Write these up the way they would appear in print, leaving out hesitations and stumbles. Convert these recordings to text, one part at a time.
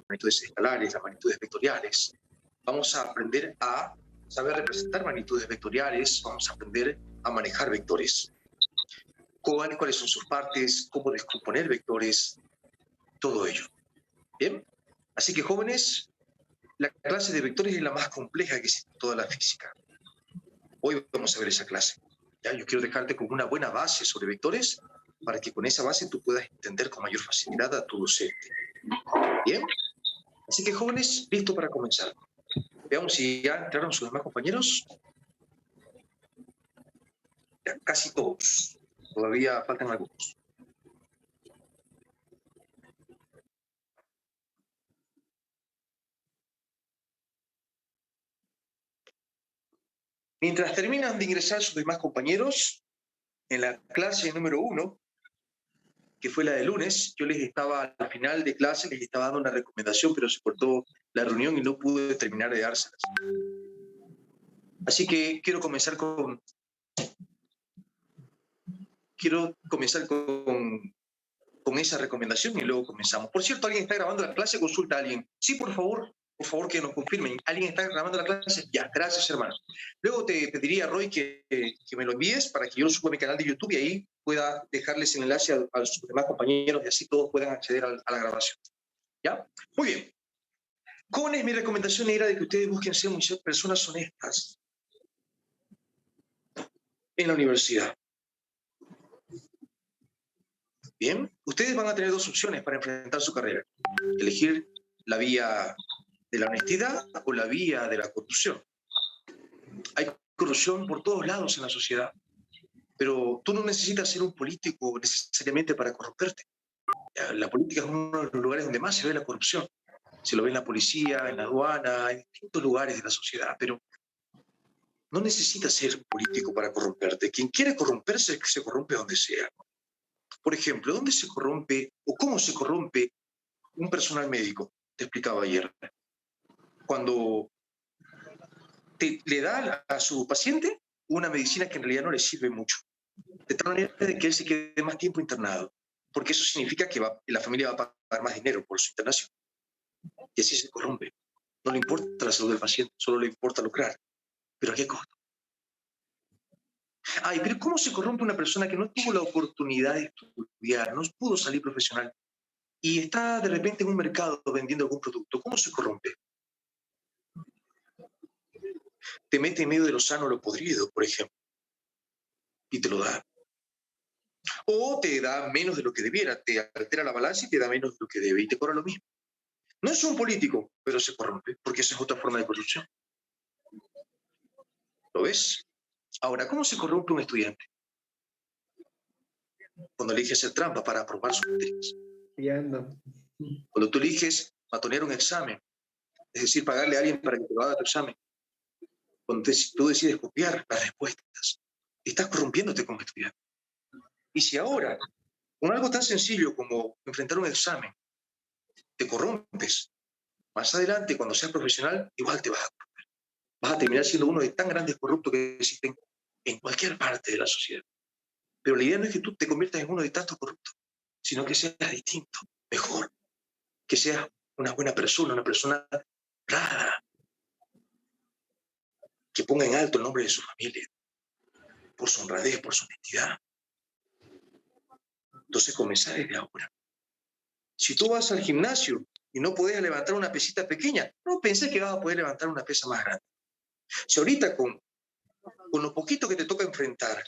magnitudes escalares, las magnitudes vectoriales. Vamos a aprender a saber representar magnitudes vectoriales, vamos a aprender a manejar vectores. ¿Cuáles son sus partes? ¿Cómo descomponer vectores? Todo ello. ¿Bien? Así que, jóvenes, la clase de vectores es la más compleja que existe en toda la física. Hoy vamos a ver esa clase. ¿Ya? Yo quiero dejarte con una buena base sobre vectores para que con esa base tú puedas entender con mayor facilidad a tu docente. ¿Bien? Así que, jóvenes, listo para comenzar. Veamos si ya entraron sus demás compañeros. Ya, casi todos. Todavía faltan algunos. Mientras terminan de ingresar sus demás compañeros, en la clase número 1, que fue la de lunes, yo les estaba, al final de clase, les estaba dando una recomendación, pero se cortó la reunión y no pude terminar de dárselas. Así que quiero comenzar con esa recomendación y luego comenzamos. Por cierto, ¿alguien está grabando la clase? Consulta a alguien. Sí, por favor que nos confirmen. ¿Alguien está grabando la clase? Ya, gracias, hermano. Luego te pediría, Roy, que me lo envíes para que yo lo suba a mi canal de YouTube y ahí pueda dejarles el enlace a sus demás compañeros y así todos puedan acceder a la grabación. ¿Ya? Muy bien. Jóvenes, mi recomendación era de que ustedes busquen ser personas honestas en la universidad. Bien, ustedes van a tener dos opciones para enfrentar su carrera. Elegir la vía de la honestidad o la vía de la corrupción. Hay corrupción por todos lados en la sociedad, pero tú no necesitas ser un político necesariamente para corromperte. La política es uno de los lugares donde más se ve la corrupción. Se lo ve en la policía, en la aduana, en distintos lugares de la sociedad, pero no necesitas ser político para corromperte. Quien quiere corromperse se corrompe donde sea. Por ejemplo, ¿dónde se corrompe o cómo se corrompe un personal médico? Te explicaba ayer. Cuando le da a su paciente una medicina que en realidad no le sirve mucho, de tal manera de que él se quede más tiempo internado, porque eso significa que la familia va a pagar más dinero por su internación. Y así se corrompe. No le importa la salud del paciente, solo le importa lucrar. ¿Pero a qué costo? Ay, pero ¿cómo se corrompe una persona que no tuvo la oportunidad de estudiar, no pudo salir profesional y está de repente en un mercado vendiendo algún producto? ¿Cómo se corrompe? Te mete en medio de lo sano lo podrido, por ejemplo, y te lo da. O te da menos de lo que debiera, te altera la balanza y te da menos de lo que debe y te cobra lo mismo. No es un político, pero se corrompe, porque esa es otra forma de corrupción. ¿Lo ves? Ahora, ¿cómo se corrompe un estudiante? Cuando elige hacer trampa para aprobar sus materias. Cuando tú eliges matonear un examen, es decir, pagarle a alguien para que te lo haga tu examen. Cuando tú decides copiar las respuestas, estás corrompiéndote como estudiante. Y si ahora, con algo tan sencillo como enfrentar un examen, te corrompes, más adelante, cuando seas profesional, igual te vas a corromper. Vas a terminar siendo uno de tan grandes corruptos que existen en cualquier parte de la sociedad. Pero la idea no es que tú te conviertas en uno de tantos corruptos, sino que seas distinto, mejor, que seas una buena persona, una persona honrada, que ponga en alto el nombre de su familia, por su honradez, por su honestidad. Entonces, comenzar desde ahora. Si tú vas al gimnasio y no puedes levantar una pesita pequeña, no pensé que vas a poder levantar una pesa más grande. Si ahorita con lo poquito que te toca enfrentar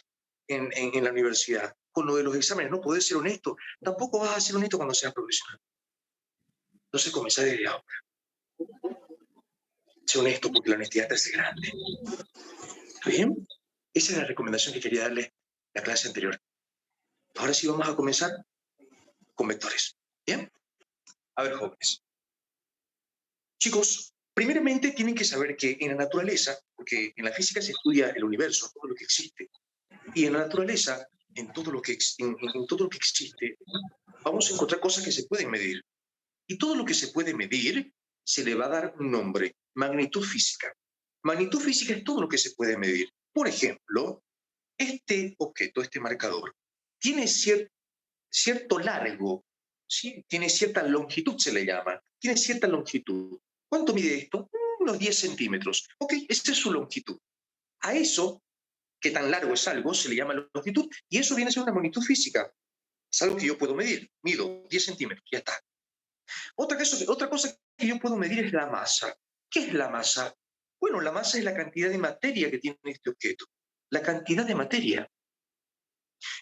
en la universidad, con lo de los exámenes, no podés ser honesto, tampoco vas a ser honesto cuando seas profesional. Entonces, comenzar desde ahora. Sé honesto porque la honestidad te hace grande. ¿Está bien? Esa es la recomendación que quería darle la clase anterior. Ahora sí vamos a comenzar con vectores. ¿Bien? A ver, jóvenes. Chicos, primeramente tienen que saber que en la naturaleza, porque en la física se estudia el universo, todo lo que existe, y en la naturaleza, en todo lo que existe, vamos a encontrar cosas que se pueden medir. Y todo lo que se puede medir se le va a dar un nombre, magnitud física. Magnitud física es todo lo que se puede medir. Por ejemplo, este objeto, este marcador, tiene cierto largo ¿sí? Tiene cierta longitud, se le llama. Tiene cierta longitud. ¿Cuánto mide esto? Unos 10 centímetros. Ok, esa es su longitud. A eso, que tan largo es algo, se le llama longitud, y eso viene a ser una magnitud física. Es algo que yo puedo medir. Mido 10 centímetros, ya está. Otra cosa que yo puedo medir es la masa. ¿Qué es la masa? Bueno, la masa es la cantidad de materia que tiene este objeto. La cantidad de materia.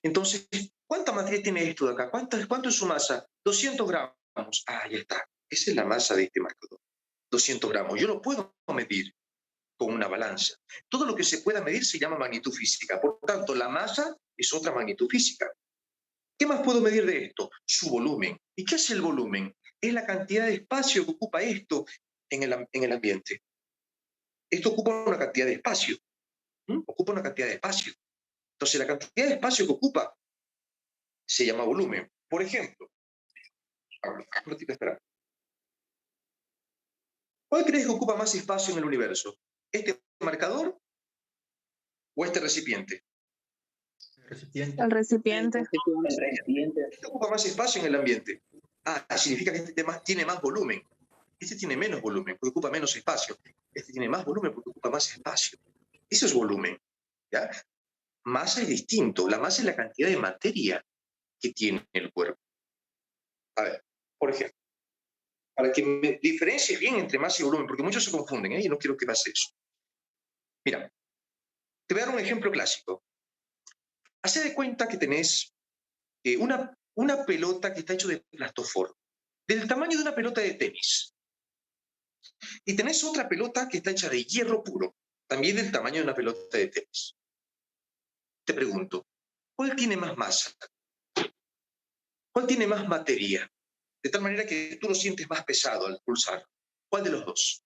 Entonces, ¿cuánta materia tiene esto de acá? ¿Cuánto es su masa? 200 gramos. Ah, ya está. Esa es la masa de este marcador. 200 gramos. Yo lo puedo medir con una balanza. Todo lo que se pueda medir se llama magnitud física. Por tanto, la masa es otra magnitud física. ¿Qué más puedo medir de esto? Su volumen. ¿Y qué es el volumen? Es la cantidad de espacio que ocupa esto en el ambiente. Esto ocupa una cantidad de espacio. Ocupa una cantidad de espacio. Entonces, la cantidad de espacio que ocupa se llama volumen. Por ejemplo, un ratito, espera. ¿Cuál crees que ocupa más espacio en el universo? ¿Este marcador o este recipiente? El recipiente. El recipiente. Este ocupa más espacio en el ambiente. Ah, significa que este tema tiene más volumen. Este tiene menos volumen porque ocupa menos espacio. Este tiene más volumen porque ocupa más espacio. Eso es volumen. ¿Ya? Masa es distinto. La masa es la cantidad de materia que tiene el cuerpo. A ver, por ejemplo, para que me diferencies bien entre masa y volumen, porque muchos se confunden, y no quiero que pase eso. Mira, te voy a dar un ejemplo clásico. Hacé de cuenta que tenés una pelota que está hecha de plastofor, del tamaño de una pelota de tenis. Y tenés otra pelota que está hecha de hierro puro, también del tamaño de una pelota de tenis. Te pregunto, ¿cuál tiene más masa? ¿Cuál tiene más materia? De tal manera que tú lo sientes más pesado al pulsar. ¿Cuál de los dos?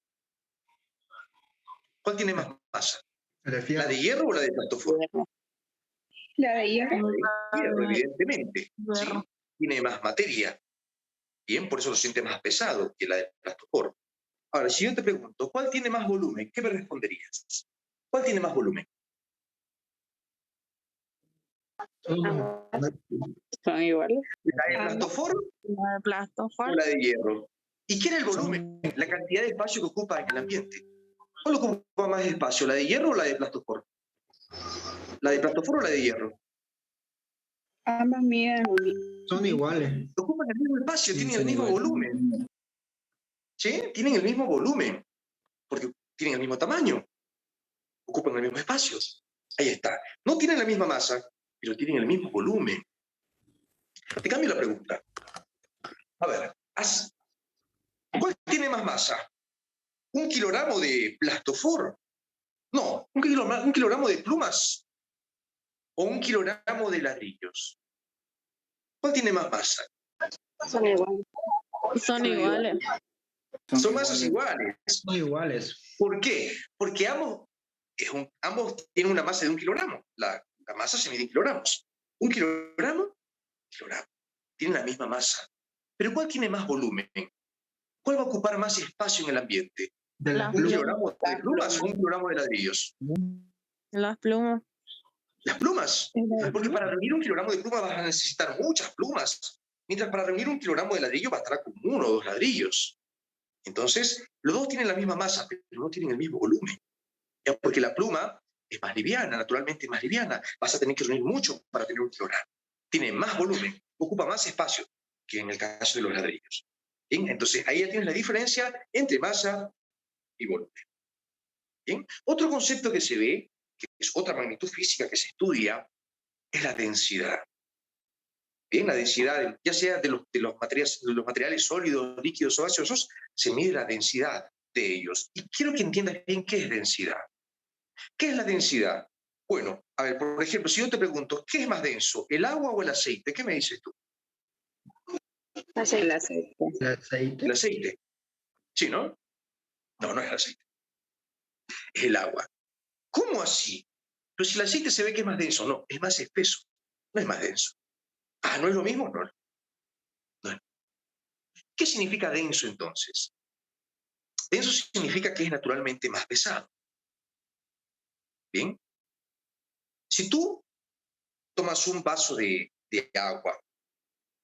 ¿Cuál tiene más masa? ¿La de hierro o la de plastofor? La de hierro. Hierro, evidentemente. ¿Sí? Hierro. Tiene más materia. Bien, por eso lo siente más pesado que la de plastofor. Ahora, si yo te pregunto, ¿cuál tiene más volumen? ¿Qué me responderías? ¿Cuál tiene más volumen? Son iguales. ¿La de plastofor La de o plastofor. la de hierro? ¿Y qué era el volumen? La cantidad de espacio que ocupa en el ambiente. ¿Cuál ocupa más espacio, la de hierro o la de plastofor? ¿La de plastofor o la de hierro? Ambas miden Son iguales. Ocupan el mismo espacio, Sí, tienen el son mismo iguales. volumen. ¿Sí? Tienen el mismo volumen, porque tienen el mismo tamaño. Ocupan el mismo espacio. Ahí está. No tienen la misma masa, pero tienen el mismo volumen. Te cambio la pregunta. A ver, ¿cuál tiene más masa? ¿Un kilogramo de plastofor? No, un kilogramo de plumas o un kilogramo de ladrillos. ¿Cuál tiene más masa? Son iguales. Son iguales. Son masas iguales. Son iguales. ¿Por qué? Porque ambos tienen una masa de 1 kilogramo. La masa se mide en kilogramos. ¿Un kilogramo? Kilogramo. Tienen la misma masa. Pero ¿cuál tiene más volumen? ¿Cuál va a ocupar más espacio en el ambiente? De las Las ¿Un plumas. kilogramo de plumas o un kilogramo de ladrillos? Las plumas. Las plumas. Porque para reunir 1 kilogramo de plumas vas a necesitar muchas plumas. Mientras para reunir 1 kilogramo de ladrillo bastará con 1 o 2 ladrillos. Entonces, los dos tienen la misma masa, pero no tienen el mismo volumen. ¿Ya? Porque la pluma es más liviana, naturalmente más liviana. Vas a tener que reunir mucho para tener 1 kilogramo. Tiene más volumen, ocupa más espacio que en el caso de los ladrillos. ¿Bien? Entonces, ahí ya tienes la diferencia entre masa y volumen. ¿Bien? Otro concepto que se ve, que es otra magnitud física que se estudia, es la densidad. Bien, la densidad, ya sea de los materiales sólidos, líquidos o gaseosos, se mide la densidad de ellos. Y quiero que entiendas bien qué es densidad. ¿Qué es la densidad? Bueno, a ver, por ejemplo, si yo te pregunto, ¿qué es más denso, el agua o el aceite? ¿Qué me dices tú? El aceite. El aceite. El aceite. Sí, ¿no? No, no es el aceite. Es el agua. ¿Cómo así? Pero si el aceite se ve que es más denso, no, es más espeso, no es más denso. Ah, ¿no es lo mismo? No, no. ¿Qué significa denso entonces? Denso significa que es naturalmente más pesado. Bien. Si tú tomas un vaso de agua,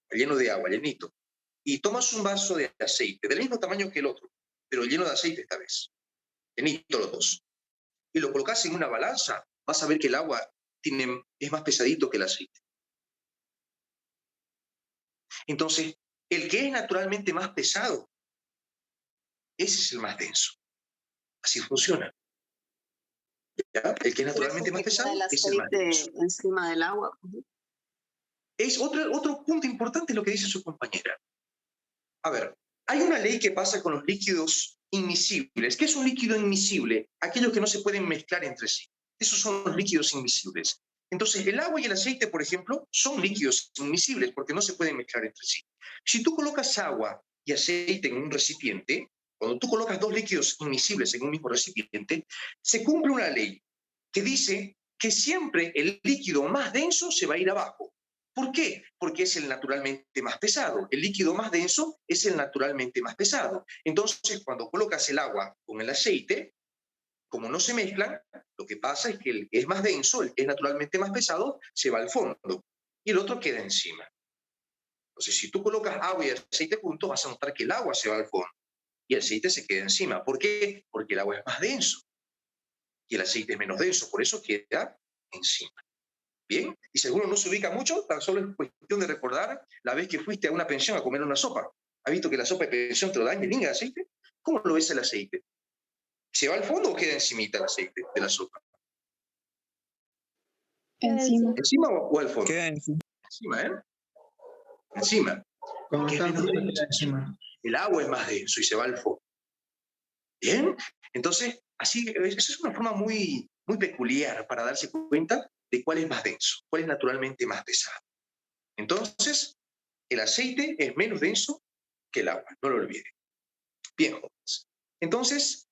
lleno de agua, llenito, y tomas un vaso de aceite, del mismo tamaño que el otro, pero lleno de aceite esta vez, llenito los dos, y lo colocas en una balanza, vas a ver que el agua es más pesadito que el aceite. Entonces, el que es naturalmente más pesado, ese es el más denso. Así funciona. ¿Ya? El que es naturalmente más pesado es el más denso. Encima del agua. Es otro punto importante lo que dice su compañera. A ver, hay una ley que pasa con los líquidos inmiscibles. ¿Qué es un líquido inmiscible? Aquellos que no se pueden mezclar entre sí. Esos son los líquidos inmiscibles. Entonces, el agua y el aceite, por ejemplo, son líquidos inmiscibles porque no se pueden mezclar entre sí. Si tú colocas agua y aceite en un recipiente, cuando tú colocas dos líquidos inmiscibles en un mismo recipiente, se cumple una ley que dice que siempre el líquido más denso se va a ir abajo. ¿Por qué? Porque es el naturalmente más pesado. El líquido más denso es el naturalmente más pesado. Entonces, cuando colocas el agua con el aceite, como no se mezclan, lo que pasa es que el que es más denso, el que es naturalmente más pesado, se va al fondo y el otro queda encima. Entonces, si tú colocas agua y aceite juntos, vas a notar que el agua se va al fondo y el aceite se queda encima. ¿Por qué? Porque el agua es más denso y el aceite es menos denso, por eso queda encima. Bien, y si alguno no se ubica mucho, tan solo es cuestión de recordar la vez que fuiste a una pensión a comer una sopa. ¿Has visto que la sopa de pensión te lo dan en línea de aceite? ¿Cómo lo ves el aceite? ¿Se va al fondo o queda encimita el aceite de la sopa? Encima. ¿Encima o al fondo? Queda encima. Encima, ¿eh? Encima. Cuando Porque está es menos fría, denso. queda encima. El agua es más denso y se va al fondo. ¿Bien? Entonces, así, esa es una forma muy, muy peculiar para darse cuenta de cuál es más denso, cuál es naturalmente más pesado. Entonces, el aceite es menos denso que el agua, no lo olviden. Bien, jóvenes. Entonces,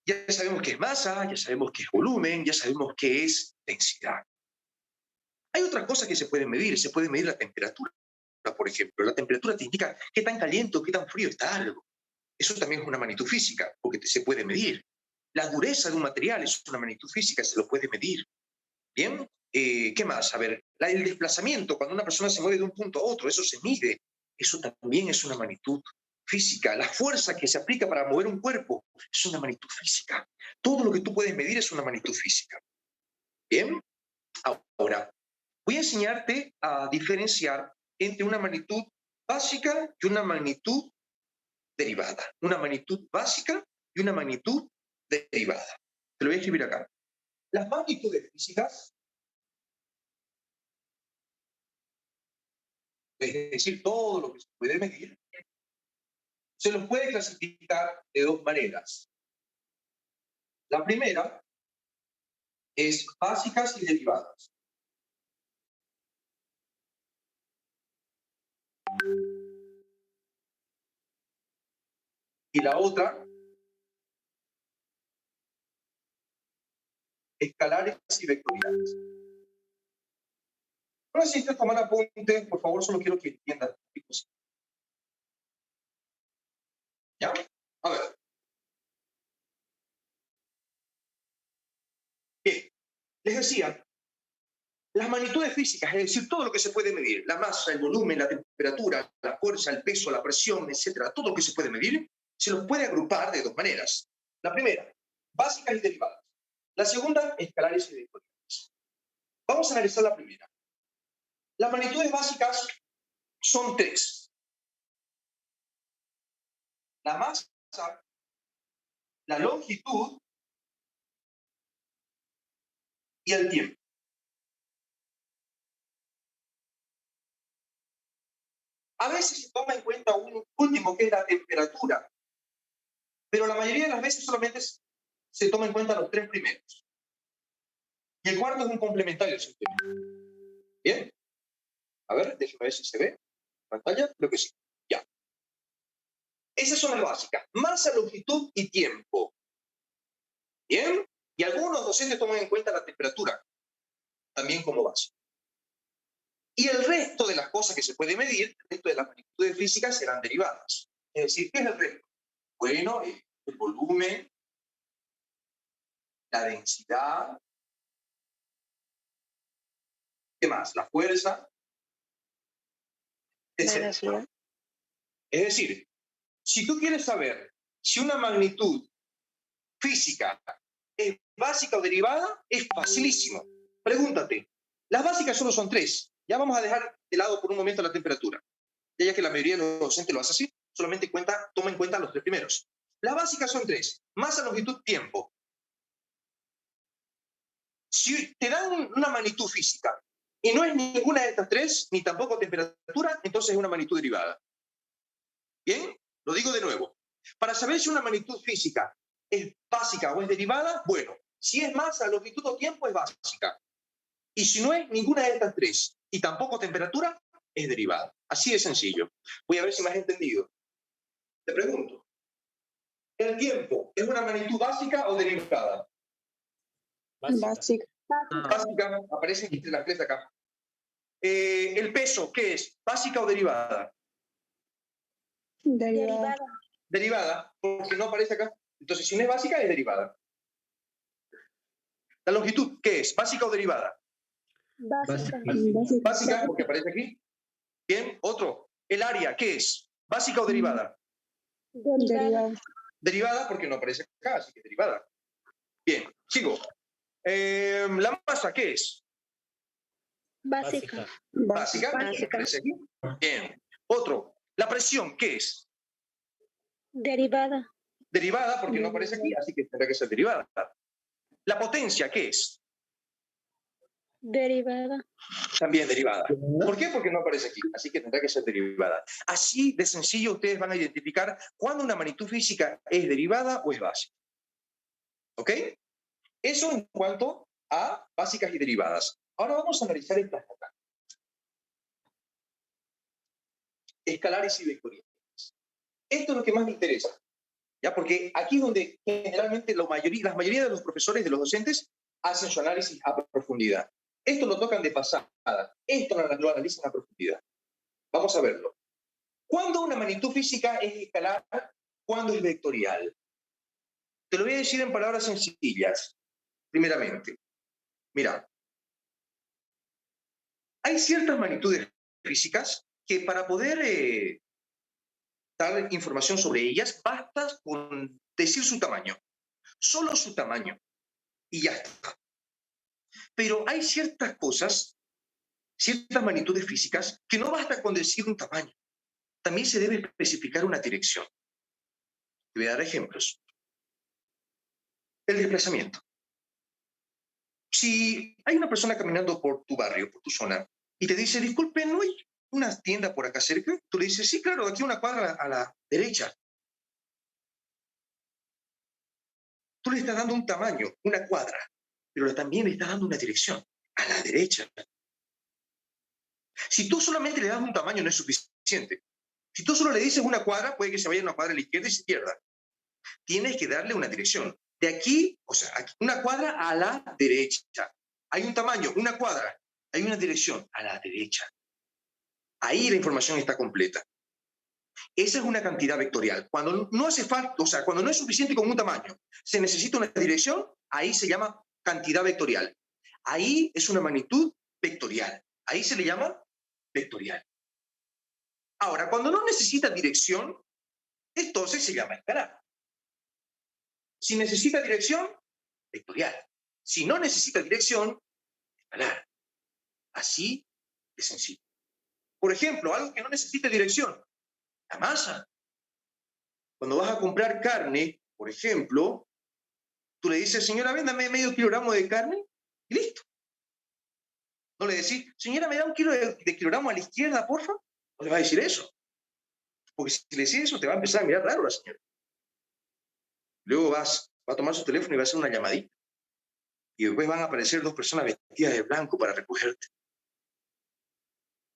ya sabemos qué es masa, ya sabemos qué es volumen, ya sabemos qué es densidad. Hay otras cosas que se pueden medir la temperatura, por ejemplo. La temperatura te indica qué tan caliente o qué tan frío está algo. Eso también es una magnitud física, porque se puede medir. La dureza de un material es una magnitud física, se lo puede medir. ¿Bien? ¿Qué más? A ver, el desplazamiento, cuando una persona se mueve de un punto a otro, eso se mide. Eso también es una magnitud física. La fuerza que se aplica para mover un cuerpo es una magnitud física. Todo lo que tú puedes medir es una magnitud física. ¿Bien? Ahora, voy a enseñarte a diferenciar entre una magnitud básica y una magnitud derivada. Una magnitud básica y una magnitud derivada. Te lo voy a escribir acá. Las magnitudes físicas, es decir, todo lo que se puede medir, se los puede clasificar de dos maneras. La primera es básicas y derivadas. Y la otra, escalares y vectoriales. No necesitas tomar apuntes, por favor, solo quiero que entiendas. ¿Ya? A ver. Bien, les decía, las magnitudes físicas, es decir, todo lo que se puede medir, la masa, el volumen, la temperatura, la fuerza, el peso, la presión, etcétera, todo lo que se puede medir, se los puede agrupar de dos maneras. La primera, básicas y derivadas. La segunda, escalares y vectoriales. Vamos a analizar la primera. Las magnitudes básicas son tres. La masa, la longitud y el tiempo. A veces se toma en cuenta un último que es la temperatura, pero la mayoría de las veces solamente se toma en cuenta los tres primeros. Y el cuarto es un complementario simplemente. ¿Bien? A ver, déjame ver si se ve. ¿Pantalla? Creo que sí. Ya. Esas son las básicas. Masa, longitud y tiempo. ¿Bien? Y algunos docentes toman en cuenta la temperatura también como base. Y el resto de las cosas que se puede medir, el resto de las magnitudes físicas serán derivadas. Es decir, ¿qué es el resto? Bueno, el volumen, la densidad, ¿qué más? La fuerza, etc. Es decir, si tú quieres saber si una magnitud física es básica o derivada, es facilísimo. Pregúntate, las básicas solo son 3. Ya vamos a dejar de lado por un momento la temperatura. Ya que la mayoría de los docentes lo hace así, solamente toma en cuenta los 3 primeros. Las básicas son 3. Masa, longitud, tiempo. Si te dan una magnitud física y no es ninguna de estas 3, ni tampoco temperatura, entonces es una magnitud derivada. ¿Bien? Lo digo de nuevo. Para saber si una magnitud física es básica o es derivada, bueno, si es masa, longitud o tiempo, es básica. Y si no es ninguna de estas 3 y tampoco temperatura, es derivada. Así de sencillo. Voy a ver si me has entendido. Te pregunto, ¿el tiempo es una magnitud básica o derivada? Básica. Básica, aparece entre las 3 acá. ¿El peso qué es? ¿Básica o derivada? Derivada. Derivada, porque no aparece acá. Entonces, si no es básica, es derivada. ¿La longitud qué es? ¿Básica o derivada? Básica. Básica, porque aparece aquí. Bien, otro. ¿El área qué es? ¿Básica o derivada? Derivada. Derivada, porque no aparece acá, así que derivada. Bien, sigo. ¿La masa qué es? Básica. Básica, porque no Básica. aparece aquí. Bien. Otro. ¿La presión qué es? Derivada. Derivada, porque no aparece aquí, así que tendrá que ser derivada. ¿La potencia qué es? Derivada. También derivada. ¿Por qué? Porque no aparece aquí, así que tendrá que ser derivada. Así de sencillo ustedes van a identificar cuándo una magnitud física es derivada o es básica. ¿Ok? Eso en cuanto a básicas y derivadas. Ahora vamos a analizar estas acá. Escalares y vectoriales. Esto es lo que más me interesa. ¿Ya? Porque aquí es donde generalmente la mayoría de los profesores, de los docentes, hacen su análisis a profundidad. Esto lo tocan de pasada. Esto lo analizan a profundidad. Vamos a verlo. ¿Cuándo una magnitud física es escalar? ¿Cuándo es vectorial? Te lo voy a decir en palabras sencillas. Primeramente, mira, hay ciertas magnitudes físicas que para poder dar información sobre ellas, basta con decir su tamaño. Solo su tamaño. Y ya está. Pero hay ciertas cosas, ciertas magnitudes físicas, que no basta con decir un tamaño. También se debe especificar una dirección. Te voy a dar ejemplos. El desplazamiento. Si hay una persona caminando por tu barrio, por tu zona, y te dice, disculpe, ¿no hay una tienda por acá cerca? Tú le dices, sí, claro, aquí una cuadra a la derecha. Tú le estás dando un tamaño, una cuadra, pero también le estás dando una dirección, a la derecha. Si tú solamente le das un tamaño, no es suficiente. Si tú solo le dices una cuadra, puede que se vaya una cuadra a la izquierda y se pierda. Tienes que darle una dirección. De aquí, o sea, aquí, una cuadra a la derecha. Hay un tamaño, una cuadra. Hay una dirección a la derecha. Ahí la información está completa. Esa es una cantidad vectorial. Cuando no hace falta, o sea, cuando no es suficiente con un tamaño, se necesita una dirección, ahí se llama cantidad vectorial. Ahí es una magnitud vectorial. Ahí se le llama vectorial. Ahora, cuando no necesita dirección, entonces se llama escalar. Si necesita dirección, vectorial. Si no necesita dirección, escalar. Así de sencillo. Por ejemplo, algo que no necesita dirección, la masa. Cuando vas a comprar carne, por ejemplo, tú le dices, señora, véndame medio kilogramo de carne y listo. No le decís, señora, me da un kilo de kilogramo a la izquierda, porfa. No le va a decir eso. Porque si le decís eso, te va a empezar a mirar raro la señora. Luego va a tomar su teléfono y va a hacer una llamadita. Y después van a aparecer 2 personas vestidas de blanco para recogerte.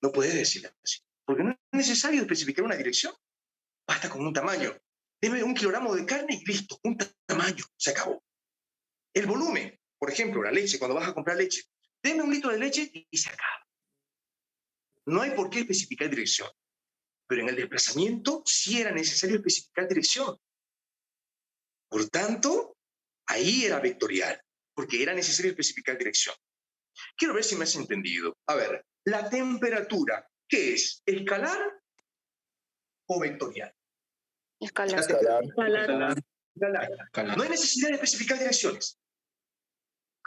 No puedes decirle así. Porque no es necesario especificar una dirección. Basta con un tamaño. Deme un kilogramo de carne y listo. Un tamaño. Se acabó. El volumen. Por ejemplo, la leche. Cuando vas a comprar leche. Deme un litro de leche y se acaba. No hay por qué especificar dirección. Pero en el desplazamiento sí era necesario especificar dirección. Por tanto, ahí era vectorial. Porque era necesario especificar dirección. Quiero ver si me has entendido. A ver, la temperatura, ¿qué es? ¿Escalar o vectorial? Escalar. Escalar. No hay necesidad de especificar direcciones.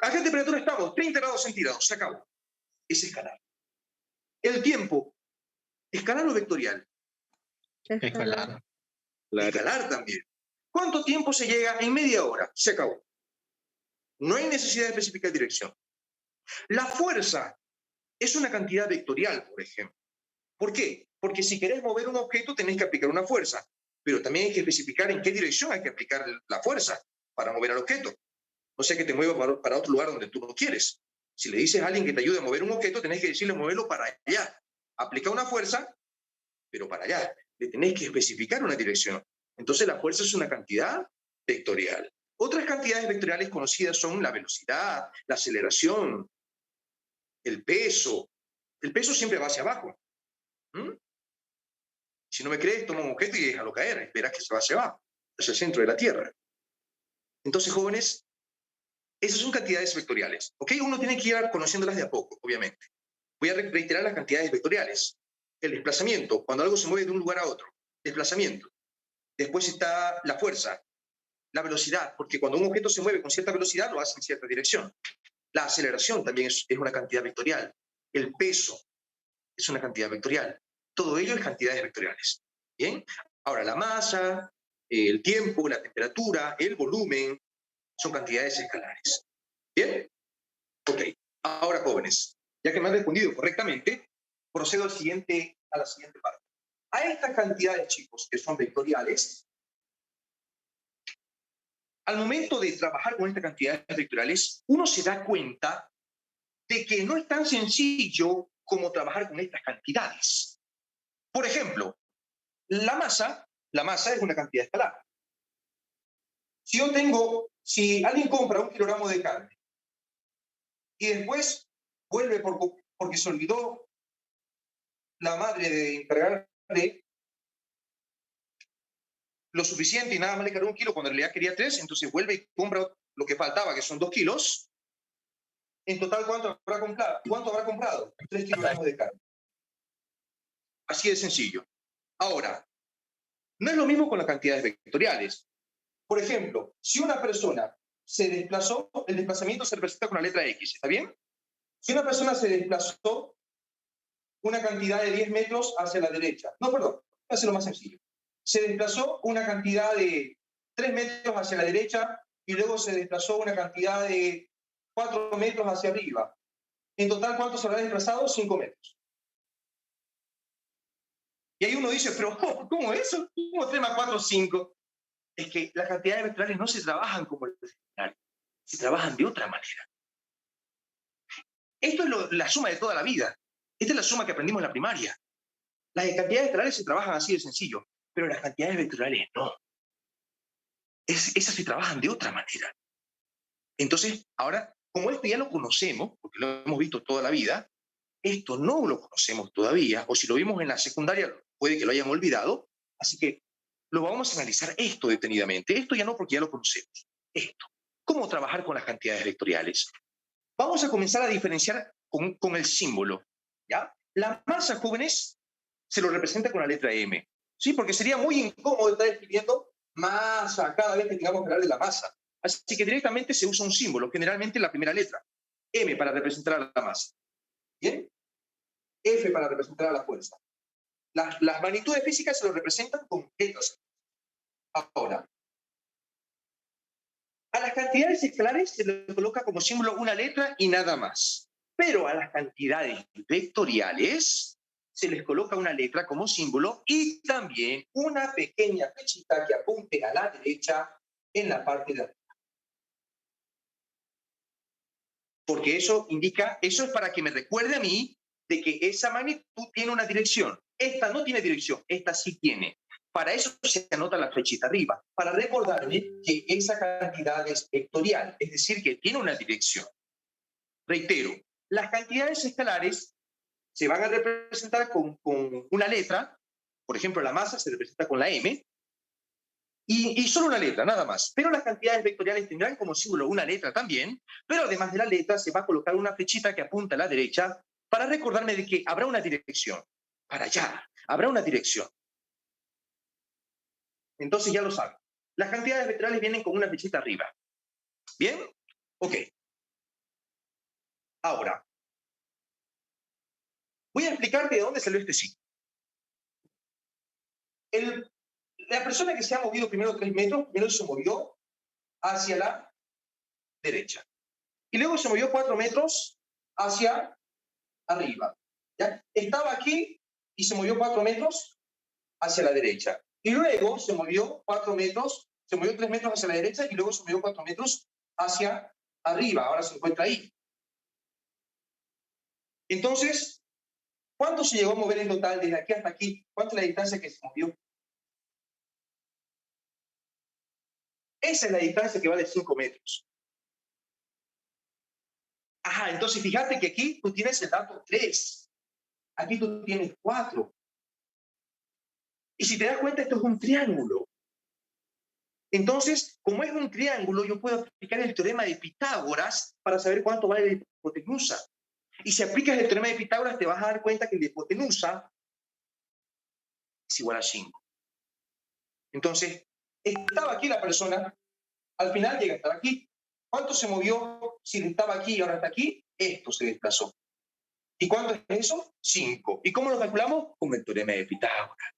¿A qué temperatura estamos? 30 grados centígrados, se acabó. Es escalar. El tiempo, ¿escalar o vectorial? Escalar. Escalar también. ¿Cuánto tiempo se llega? En media hora. Se acabó. No hay necesidad de especificar dirección. La fuerza es una cantidad vectorial, por ejemplo. ¿Por qué? Porque si querés mover un objeto tenés que aplicar una fuerza, pero también hay que especificar en qué dirección hay que aplicar la fuerza para mover al objeto. No sea que te mueva para otro lugar donde tú no quieres. Si le dices a alguien que te ayude a mover un objeto, tenés que decirle moverlo para allá. Aplica una fuerza, pero para allá. Le tenés que especificar una dirección. Entonces la fuerza es una cantidad vectorial. Otras cantidades vectoriales conocidas son la velocidad, la aceleración, el peso. El peso siempre va hacia abajo. Si no me crees, toma un objeto y déjalo caer. Verás que se va hacia abajo, hacia el centro de la Tierra. Entonces, jóvenes, esas son cantidades vectoriales. ¿Ok? Uno tiene que ir conociéndolas de a poco, obviamente. Voy a reiterar las cantidades vectoriales. El desplazamiento, cuando algo se mueve de un lugar a otro. Desplazamiento. Después está la fuerza, la velocidad, porque cuando un objeto se mueve con cierta velocidad, lo hace en cierta dirección. La aceleración también es una cantidad vectorial. El peso es una cantidad vectorial. Todo ello es cantidades vectoriales. ¿Bien? Ahora, la masa, el tiempo, la temperatura, el volumen, son cantidades escalares. ¿Bien? Ok. Ahora, jóvenes, ya que me han respondido correctamente, procedo a la siguiente parte. A estas cantidades, chicos, que son vectoriales, al momento de trabajar con estas cantidades vectoriales, uno se da cuenta de que no es tan sencillo como trabajar con estas cantidades. Por ejemplo, la masa es una cantidad escalar. Si alguien compra 1 kilogramo de carne y después vuelve porque se olvidó la madre de encargarle lo suficiente y nada más le cargó 1 kilo cuando en realidad quería 3, entonces vuelve y compra lo que faltaba, que son 2 kilos. En total, ¿cuánto habrá comprado? 3 kilogramos de carne. Así de sencillo. Ahora, no es lo mismo con las cantidades vectoriales. Por ejemplo, si una persona se desplazó, el desplazamiento se representa con la letra X, ¿está bien? Si una persona se desplazó una cantidad de 10 metros hacia la derecha, no, perdón, voy a hacerlo más sencillo. Se desplazó una cantidad de 3 metros hacia la derecha y luego se desplazó una cantidad de 4 metros hacia arriba. En total, ¿cuánto se habrá desplazado? 5 metros. Y ahí uno dice, pero ¿cómo eso? ¿Cómo 3 más 4, 5? Es que las cantidades vectoriales no se trabajan como las vectoriales, se trabajan de otra manera. Esto es la suma de toda la vida. Esta es la suma que aprendimos en la primaria. Las cantidades vectoriales se trabajan así de sencillo, pero las cantidades vectoriales no. Esas se trabajan de otra manera. Entonces, ahora, como esto ya lo conocemos, porque lo hemos visto toda la vida, esto no lo conocemos todavía, o si lo vimos en la secundaria, puede que lo hayan olvidado, así que lo vamos a analizar esto detenidamente. Esto ya no, porque ya lo conocemos. Esto. ¿Cómo trabajar con las cantidades vectoriales? Vamos a comenzar a diferenciar con el símbolo, ¿ya? La masa, jóvenes, se lo representa con la letra M, ¿sí? Porque sería muy incómodo estar escribiendo masa cada vez que tengamos que hablar de la masa. Así que directamente se usa un símbolo, generalmente la primera letra, M para representar a la masa. ¿Bien? F para representar a la fuerza. Las magnitudes físicas se lo representan con letras. Ahora, a las cantidades escalares se le coloca como símbolo una letra y nada más. Pero a las cantidades vectoriales se les coloca una letra como símbolo y también una pequeña flechita que apunte a la derecha en la parte de arriba. Porque eso es para que me recuerde a mí de que esa magnitud tiene una dirección. Esta no tiene dirección, esta sí tiene. Para eso se anota la flechita arriba, para recordarme que esa cantidad es vectorial, es decir, que tiene una dirección. Reitero, las cantidades escalares se van a representar con una letra, por ejemplo, la masa se representa con la M, y solo una letra, nada más. Pero las cantidades vectoriales tendrán como símbolo una letra también, pero además de la letra se va a colocar una flechita que apunta a la derecha para recordarme de que habrá una dirección. Para allá, habrá una dirección. Entonces ya lo saben. Las cantidades vectoriales vienen con una flechita arriba. ¿Bien? Ok. Ahora, voy a explicarte de dónde salió este signo. La persona que se ha movido primero 3 metros, primero se movió hacia la derecha. Y luego se movió 4 metros hacia arriba. ¿Ya? Estaba aquí y se movió 4 metros hacia la derecha. Y luego se movió 4 metros, se movió 3 metros hacia la derecha y luego se movió 4 metros hacia arriba. Ahora se encuentra ahí. Entonces, ¿cuánto se llegó a mover en total desde aquí hasta aquí? ¿Cuánto es la distancia que se movió? Esa es la distancia que vale 5 metros. Ajá, entonces fíjate que aquí tú tienes el dato 3. Aquí tú tienes 4. Y si te das cuenta, esto es un triángulo. Entonces, como es un triángulo, yo puedo aplicar el teorema de Pitágoras para saber cuánto vale la hipotenusa. Y si aplicas el teorema de Pitágoras, te vas a dar cuenta que la hipotenusa es igual a 5. Entonces, estaba aquí la persona, al final llega a estar aquí. ¿Cuánto se movió si estaba aquí y ahora está aquí? Esto se desplazó. ¿Y cuánto es eso? 5. ¿Y cómo lo calculamos? Con el teorema de Pitágoras.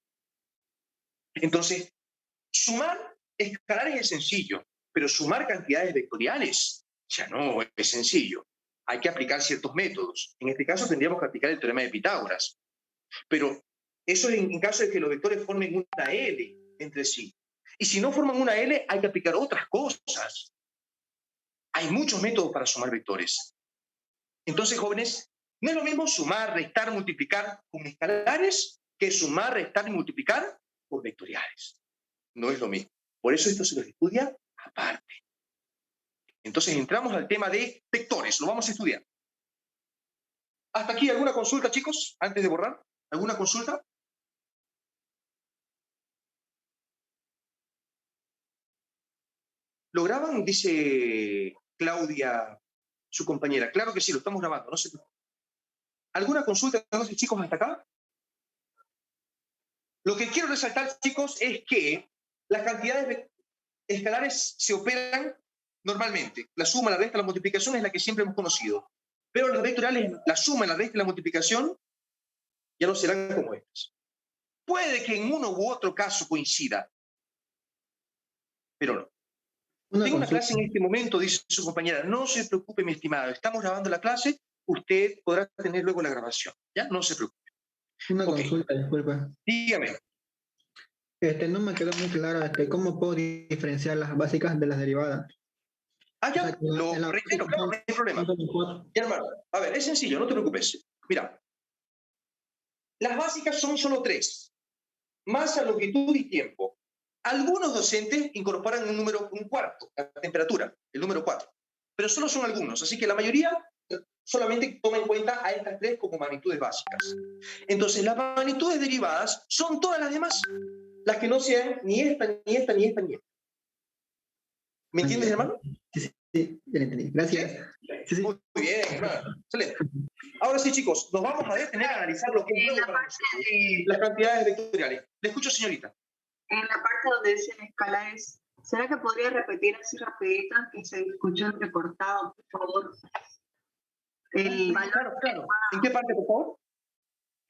Entonces, sumar escalares es sencillo, pero sumar cantidades vectoriales ya no es sencillo. Hay que aplicar ciertos métodos. En este caso tendríamos que aplicar el teorema de Pitágoras. Pero eso es en caso de que los vectores formen una L entre sí. Y si no forman una L, hay que aplicar otras cosas. Hay muchos métodos para sumar vectores. Entonces, jóvenes, no es lo mismo sumar, restar, multiplicar con escalares que sumar, restar y multiplicar por vectoriales. No es lo mismo. Por eso esto se los estudia aparte. Entonces entramos al tema de vectores. Lo vamos a estudiar. ¿Hasta aquí alguna consulta, chicos? Antes de borrar. ¿Alguna consulta? ¿Lo graban? Dice Claudia, su compañera. Claro que sí, lo estamos grabando. No se preocupen. ¿Alguna consulta, chicos, hasta acá? Lo que quiero resaltar, chicos, es que las cantidades escalares se operan normalmente. La suma, la resta, la multiplicación es la que siempre hemos conocido. Pero las vectoriales, la suma, la resta y la multiplicación ya no serán como estas. Puede que en uno u otro caso coincida, pero no. Tengo una clase en este momento, dice su compañera. No se preocupe, mi estimado. Estamos grabando la clase. Usted podrá tener luego la grabación. ¿Ya? No se preocupe. Una consulta, disculpa. Dígame. No me quedó muy claro cómo puedo diferenciar las básicas de las derivadas. Ah, ya, lo reitero, claro, no hay problema. Ya, hermano, a ver, es sencillo, no te preocupes. Mira, las básicas son solo 3. Masa, longitud y tiempo. Algunos docentes incorporan un cuarto, la temperatura, el número 4. Pero solo son algunos, así que la mayoría solamente toma en cuenta a estas 3 como magnitudes básicas. Entonces, las magnitudes derivadas son todas las demás. Las que no sean ni esta, ni esta, ni esta, ni esta. ¿Me entiendes, hermano? Sí, ya entendí. Gracias. Sí. Muy bien, hermano. Excelente. Ahora sí, chicos, nos vamos a detener a analizar lo que es nuevo para nosotros. Las cantidades vectoriales. Le escucho, señorita. En la parte donde dicen escalares, ¿será que podría repetir así rapidito que se escuchó entrecortado, por favor? El valor. Claro. ¿En qué parte, por favor?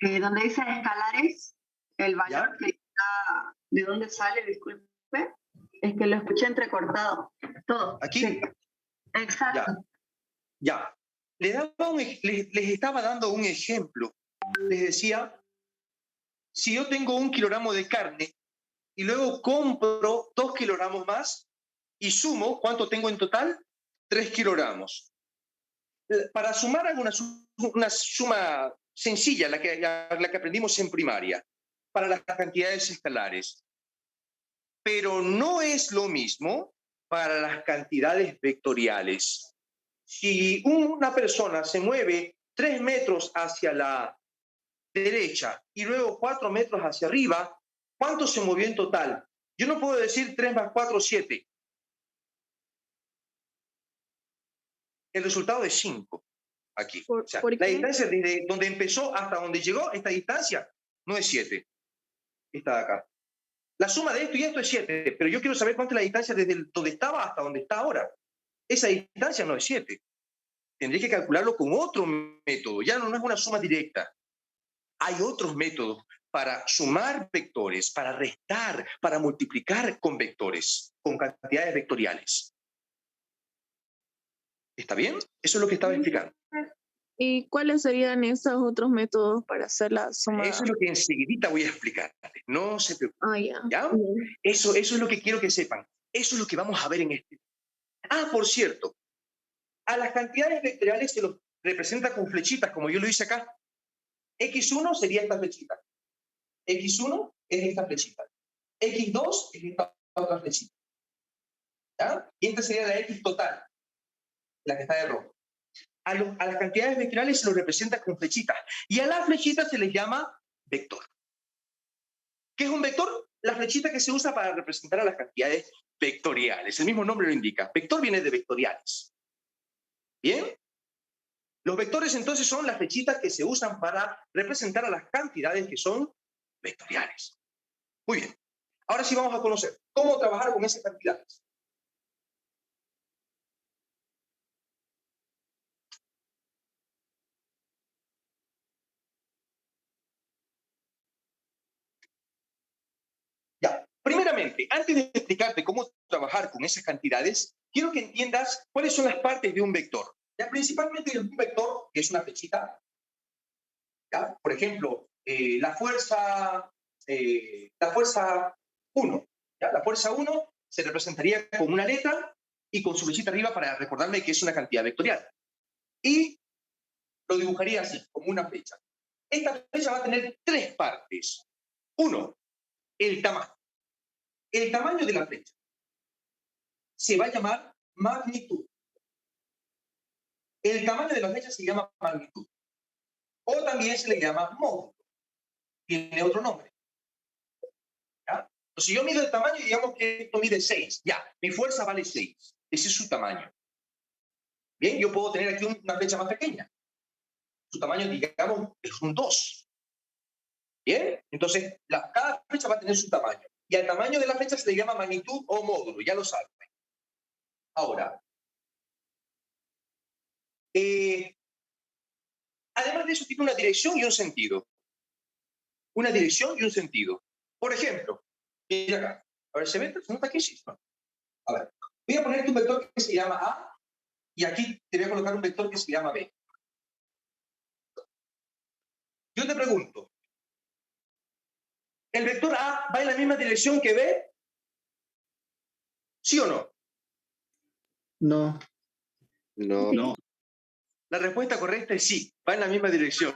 Donde dice escalares, el valor que está, ¿de dónde sale? Disculpe. Es que lo escuché entrecortado. Todo. ¿Aquí? Sí. Exacto. Ya. Les estaba dando un ejemplo. Les decía, si yo tengo 1 kilogramo de carne y luego compro 2 kilogramos más y sumo, ¿cuánto tengo en total? 3 kilogramos. Para sumar hago una suma sencilla, la que aprendimos en primaria, para las cantidades escalares. Pero no es lo mismo para las cantidades vectoriales. Si una persona se mueve 3 metros hacia la derecha y luego 4 metros hacia arriba, ¿cuánto se movió en total? Yo no puedo decir 3 más 4, 7. El resultado es 5 aquí. O sea, la distancia desde donde empezó hasta donde llegó, esta distancia no es 7. Esta de acá. La suma de esto y esto es 7, pero yo quiero saber cuánto es la distancia desde donde estaba hasta donde está ahora. Esa distancia no es 7. Tendré que calcularlo con otro método. Ya no es una suma directa. Hay otros métodos para sumar vectores, para restar, para multiplicar con vectores, con cantidades vectoriales. ¿Está bien? Eso es lo que estaba explicando. ¿Y cuáles serían esos otros métodos para hacer la suma? Eso es lo que enseguidita voy a explicar. No se preocupen. Ah, ya. ¿Ya? Eso es lo que quiero que sepan. Eso es lo que vamos a ver en este. Ah, por cierto, a las cantidades vectoriales se los representa con flechitas, como yo lo hice acá. X1 sería esta flechita. X1 es esta flechita. X2 es esta otra flechita. ¿Ya? Y esta sería la X total, la que está de rojo. A las cantidades vectoriales se los representa con flechitas. Y a las flechitas se les llama vector. ¿Qué es un vector? La flechita que se usa para representar a las cantidades vectoriales. El mismo nombre lo indica. Vector viene de vectoriales. ¿Bien? Los vectores entonces son las flechitas que se usan para representar a las cantidades que son vectoriales. Muy bien. Ahora sí vamos a conocer cómo trabajar con esas cantidades. Ya, primeramente, antes de explicarte cómo trabajar con esas cantidades, quiero que entiendas cuáles son las partes de un vector. Ya, principalmente un vector, que es una flechita. ¿Ya? Por ejemplo, la fuerza 1. ¿Ya? La fuerza 1 se representaría con una letra y con su flechita arriba para recordarme que es una cantidad vectorial. Y lo dibujaría así, como una flecha. Esta flecha va a tener 3 partes. 1, el tamaño. El tamaño de la flecha se va a llamar magnitud. El tamaño de la flecha se llama magnitud. O también se le llama módulo. Tiene otro nombre. ¿Ya? Si yo mido el tamaño y digamos que esto mide 6, ya, mi fuerza vale 6. Ese es su tamaño. Bien, yo puedo tener aquí una flecha más pequeña. Su tamaño, digamos, es un 2. Bien, entonces cada flecha va a tener su tamaño. Y al tamaño de la flecha se le llama magnitud o módulo, ya lo saben. Ahora, además de eso tiene una dirección y un sentido. Una dirección y un sentido. Por ejemplo, mira acá. A ver, ¿se ve? ¿Se nota aquí? Sí. A ver, voy a ponerte un vector que se llama A y aquí te voy a colocar un vector que se llama B. Yo te pregunto, ¿el vector A va en la misma dirección que B? ¿Sí o no? No. No. La respuesta correcta es sí, va en la misma dirección.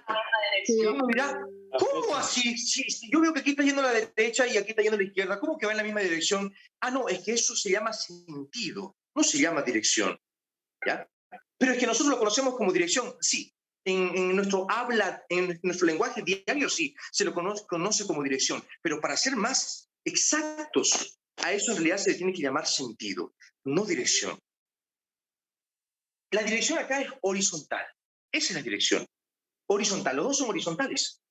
Mira, ¿cómo así? Si yo veo que aquí está yendo a la derecha y aquí está yendo a la izquierda, ¿cómo que va en la misma dirección? Ah, no, es que eso se llama sentido, no se llama dirección. ¿Ya? Pero es que nosotros lo conocemos como dirección, sí. En nuestro habla, en nuestro lenguaje diario, sí, se lo conoce como dirección. Pero para ser más exactos, a eso en realidad se le tiene que llamar sentido, no dirección. La dirección acá es horizontal. Esa es la dirección. Horizontal. Los dos son horizontales.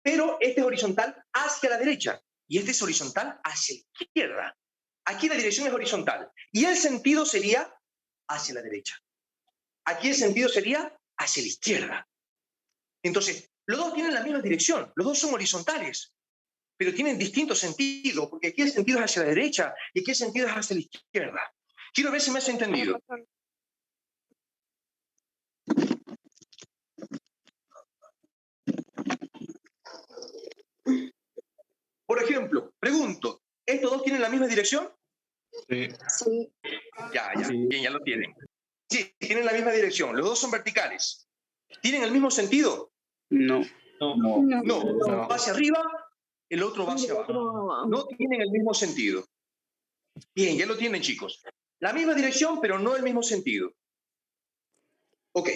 Pero este es horizontal hacia la derecha y este es horizontal hacia la izquierda. Aquí la dirección es horizontal y el sentido sería hacia la derecha. Aquí el sentido sería hacia la izquierda. Entonces, los dos tienen la misma dirección, los dos son horizontales, pero tienen distintos sentidos, porque aquí el sentido es hacia la derecha y aquí el sentido es hacia la izquierda. Quiero ver si me has entendido. Por ejemplo, pregunto, ¿estos dos tienen la misma dirección? Sí. Sí. Ya, Sí. bien, ya lo tienen. Sí, tienen la misma dirección, los dos son verticales. ¿Tienen el mismo sentido? No. No. No, uno va hacia arriba, el otro va hacia abajo. No tienen el mismo sentido. Bien, ya lo tienen, chicos. La misma dirección, pero no el mismo sentido. Ok.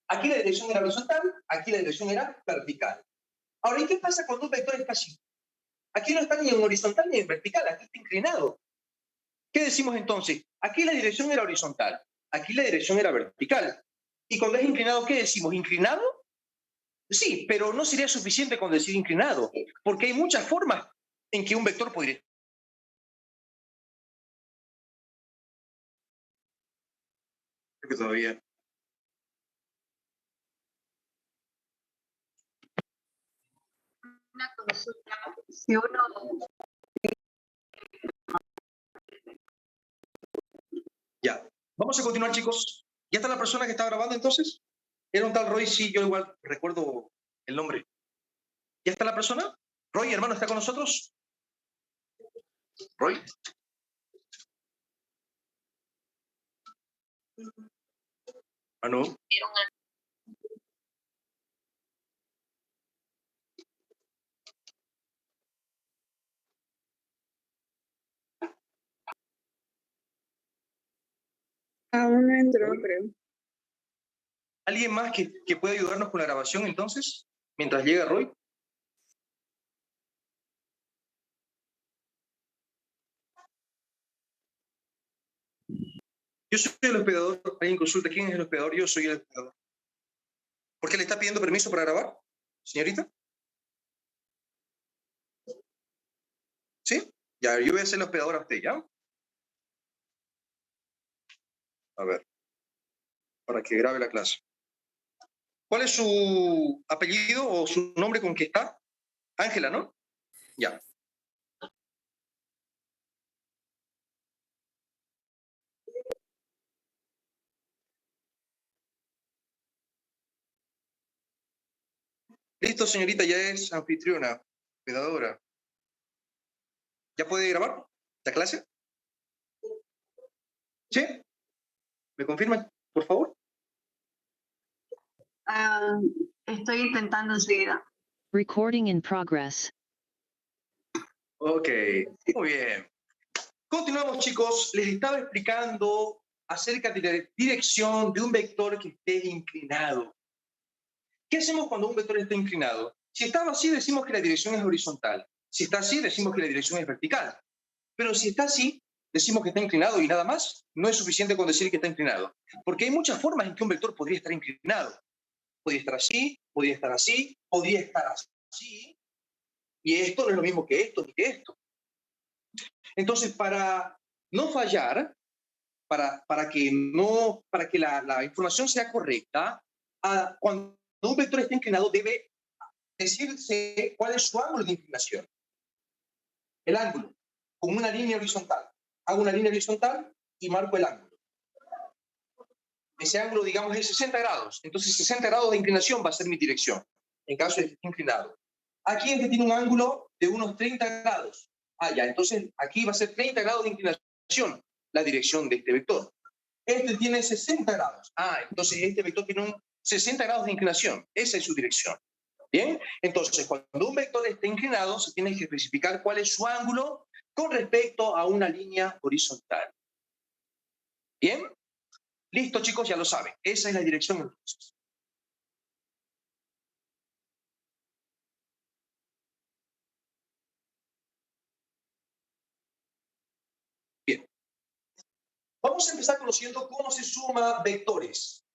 Aquí la dirección era horizontal, aquí la dirección era vertical. Ahora, ¿y qué pasa cuando un vector está así? Aquí no está ni en horizontal ni en vertical, aquí está inclinado. ¿Qué decimos entonces? Aquí la dirección era horizontal, aquí la dirección era vertical. Y cuando es inclinado, ¿qué decimos? ¿Inclinado? Sí, pero no sería suficiente con decir inclinado, porque hay muchas formas en que un vector podría... Creo que todavía... Una consulta. Si uno Ya. Vamos a continuar, chicos. ¿Ya está la persona que está grabando entonces? Era un tal Roy, sí, yo igual recuerdo el nombre. ¿Ya está la persona? Roy, hermano, ¿está con nosotros? Roy. Ah, no. Aún no entró, creo. ¿Alguien más que pueda ayudarnos con la grabación entonces? Mientras llega Roy. Yo soy el hospedador. Alguien consulta quién es el hospedador. Yo soy el hospedador. ¿Por qué le está pidiendo permiso para grabar, señorita? ¿Sí? Ya, yo voy a ser el hospedador a usted, ¿ya? A ver. Para que grabe la clase. ¿Cuál es su apellido o su nombre con que está? Ángela, ¿no? Ya. Listo, señorita, ya es anfitriona, hospedadora. ¿Ya puede grabar la clase? ¿Sí? ¿Me confirma, por favor? estoy intentando enseguida. Recording in progress. Ok, muy bien. Continuamos, chicos. Les estaba explicando acerca de la dirección de un vector que esté inclinado. ¿Qué hacemos cuando un vector está inclinado? Si está así, decimos que la dirección es horizontal. Si está así, decimos que la dirección es vertical. Pero si está así, decimos que está inclinado y nada más. No es suficiente con decir que está inclinado. Porque hay muchas formas en que un vector podría estar inclinado. Podría estar así, podría estar así, podría estar así. Y esto no es lo mismo que esto ni que esto. Entonces, para no fallar, para que la información sea correcta, cuando un vector está inclinado debe decirse cuál es su ángulo de inclinación. El ángulo, con una línea horizontal. Hago una línea horizontal y marco el ángulo. Ese ángulo, digamos, es 60 grados. Entonces, 60 grados de inclinación va a ser mi dirección, en caso de que esté inclinado. Aquí este tiene un ángulo de unos 30 grados. Ya, entonces aquí va a ser 30 grados de inclinación la dirección de este vector. Este tiene 60 grados. Entonces este vector tiene un 60 grados de inclinación. Esa es su dirección. ¿Bien? Entonces, cuando un vector está inclinado, se tiene que especificar cuál es su ángulo con respecto a una línea horizontal. ¿Bien? Listo, chicos, ya lo saben. Esa es la dirección entonces. Bien. Vamos a empezar conociendo cómo se suma vectores.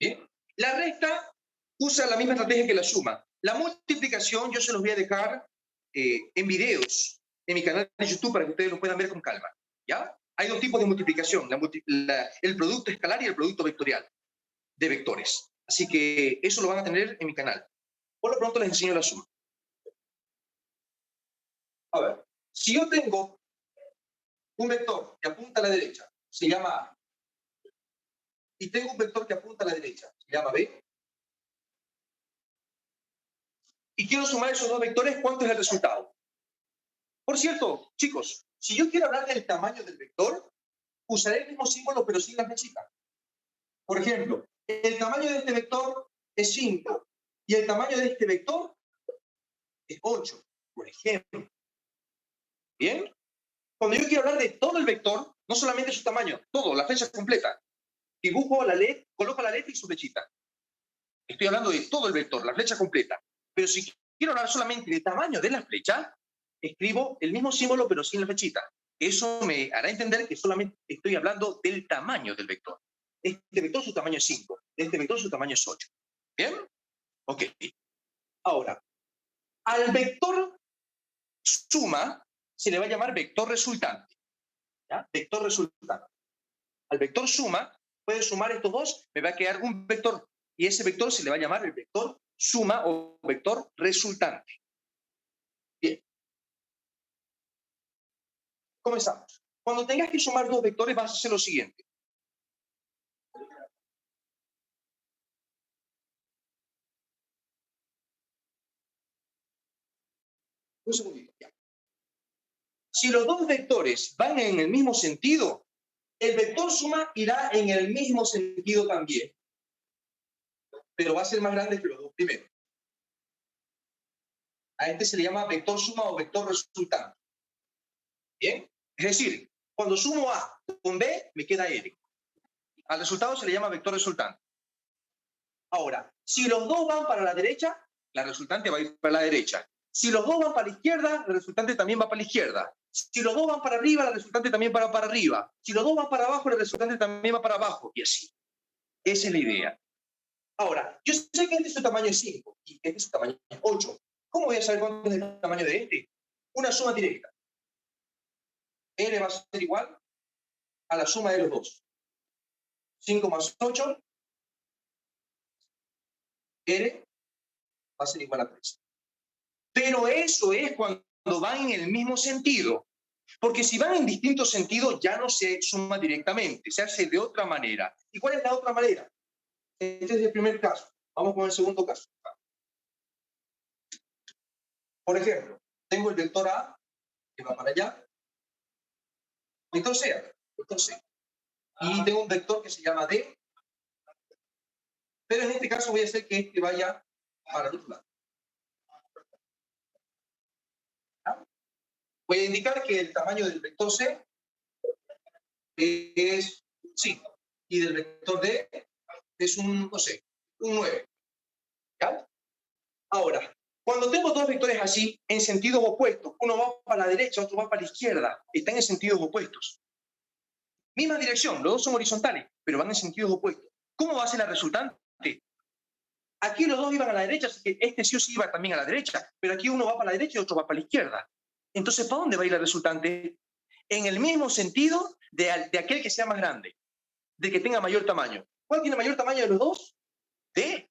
Bien. La resta usa la misma estrategia que la suma. La multiplicación yo se los voy a dejar en videos en mi canal de YouTube para que ustedes lo puedan ver con calma. ¿Ya? Hay dos tipos de multiplicación, el producto escalar y el producto vectorial de vectores. Así que eso lo van a tener en mi canal. Por lo pronto les enseño la suma. A ver, si yo tengo un vector que apunta a la derecha, se llama A. Y tengo un vector que apunta a la derecha, se llama B. Y quiero sumar esos dos vectores, ¿cuánto es el resultado? Por cierto, chicos, si yo quiero hablar del tamaño del vector, usaré el mismo símbolo pero sin la flechita. Por ejemplo, el tamaño de este vector es 5 y el tamaño de este vector es 8, por ejemplo. ¿Bien? Cuando yo quiero hablar de todo el vector, no solamente su tamaño, todo, la flecha completa, dibujo la letra, coloco la letra y su flechita. Estoy hablando de todo el vector, la flecha completa. Pero si quiero hablar solamente del tamaño de la flecha, escribo el mismo símbolo pero sin la flechita. Eso me hará entender que solamente estoy hablando del tamaño del vector. Este vector su tamaño es 5, este vector su tamaño es 8. ¿Bien? Ok. Ahora, al vector suma se le va a llamar vector resultante. ¿Ya? Vector resultante. Al vector suma, puede sumar estos dos, me va a quedar un vector, y ese vector se le va a llamar el vector suma o vector resultante. Bien. Comenzamos. Cuando tengas que sumar dos vectores, vas a hacer lo siguiente. Un segundito. Ya. Si los dos vectores van en el mismo sentido, el vector suma irá en el mismo sentido también. Pero va a ser más grande que los dos primeros. A este se le llama vector suma o vector resultante. ¿Bien? Es decir, cuando sumo A con B, me queda R. Al resultado se le llama vector resultante. Ahora, si los dos van para la derecha, la resultante va a ir para la derecha. Si los dos van para la izquierda, la resultante también va para la izquierda. Si los dos van para arriba, la resultante también va para arriba. Si los dos van para abajo, la resultante también va para abajo. Y así. Esa es la idea. Ahora, yo sé que este es su tamaño es 5 y este es su tamaño es 8. ¿Cómo voy a saber cuánto es el tamaño de este? Una suma directa. R va a ser igual a la suma de los dos. 5 más 8, R va a ser igual a 3. Pero eso es cuando van en el mismo sentido. Porque si van en distintos sentidos, ya no se suma directamente, se hace de otra manera. ¿Y cuál es la otra manera? Este es el primer caso. Vamos con el segundo caso. Por ejemplo, tengo el vector A, que va para allá. Vector C, vector C. Y tengo un vector que se llama D. Pero en este caso voy a hacer que este vaya para el otro lado. ¿Ah? Voy a indicar que el tamaño del vector C es 5. Y del vector D es un, no sé, un 9. ¿Ya? Ahora, cuando tengo dos vectores así, en sentidos opuestos, uno va para la derecha, otro va para la izquierda, están en sentidos opuestos. Misma dirección, los dos son horizontales, pero van en sentidos opuestos. ¿Cómo va a ser la resultante? Aquí los dos iban a la derecha, así que este sí o sí iba también a la derecha, pero aquí uno va para la derecha y otro va para la izquierda. Entonces, ¿para dónde va a ir la resultante? En el mismo sentido de aquel que sea más grande, de que tenga mayor tamaño. ¿Cuál tiene mayor tamaño de los dos? D,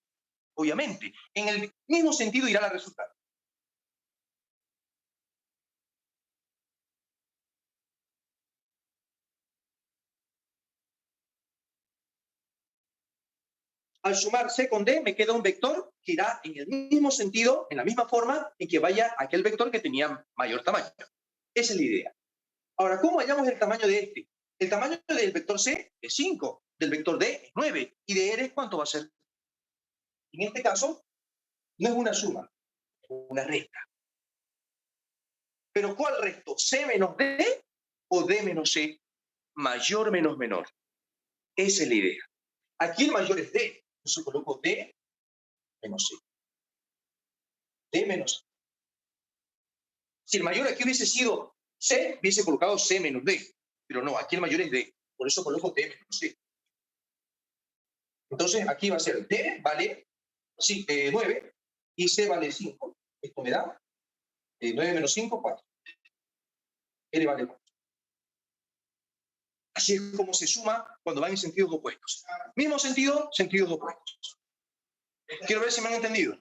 obviamente. En el mismo sentido irá la resultante. Al sumar C con D me queda un vector que irá en el mismo sentido, en la misma forma en que vaya aquel vector que tenía mayor tamaño. Esa es la idea. Ahora, ¿cómo hallamos el tamaño de este? El tamaño del vector C es 5, del vector D es 9, y de R ¿cuánto va a ser? En este caso, no es una suma, es una resta. ¿Pero cuál resto? ¿C menos D o D menos C? Mayor menos menor. Esa es la idea. Aquí el mayor es D. Entonces coloco D menos C. D menos C. Si el mayor aquí hubiese sido C, hubiese colocado C menos D. Pero no, aquí el mayor es D. Por eso coloco D menos C. Entonces aquí va a ser D vale 9 y C vale 5. Esto me da 9 menos 5, 4. R vale 4. Así es como se suma cuando van en sentidos opuestos. Mismo sentido, sentidos opuestos. Quiero ver si me han entendido.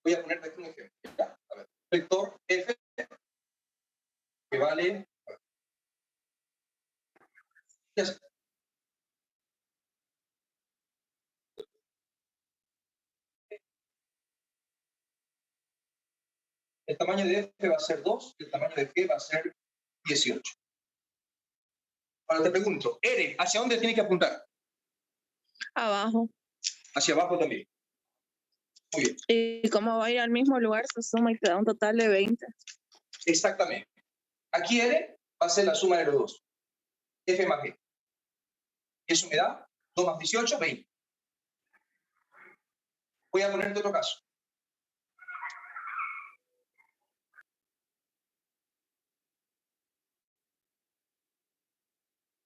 Voy a poner aquí un ejemplo. ¿Ya? A ver. Vector F que vale... Ya sé. El tamaño de F va a ser 2, el tamaño de G va a ser 18. Ahora te pregunto, R, ¿hacia dónde tiene que apuntar? Abajo. Hacia abajo también. Muy bien. Y como va a ir al mismo lugar, se suma y te da un total de 20. Exactamente. Aquí R va a ser la suma de los dos. F más G. Eso me da 2 más 18, 20. Voy a ponerte otro caso.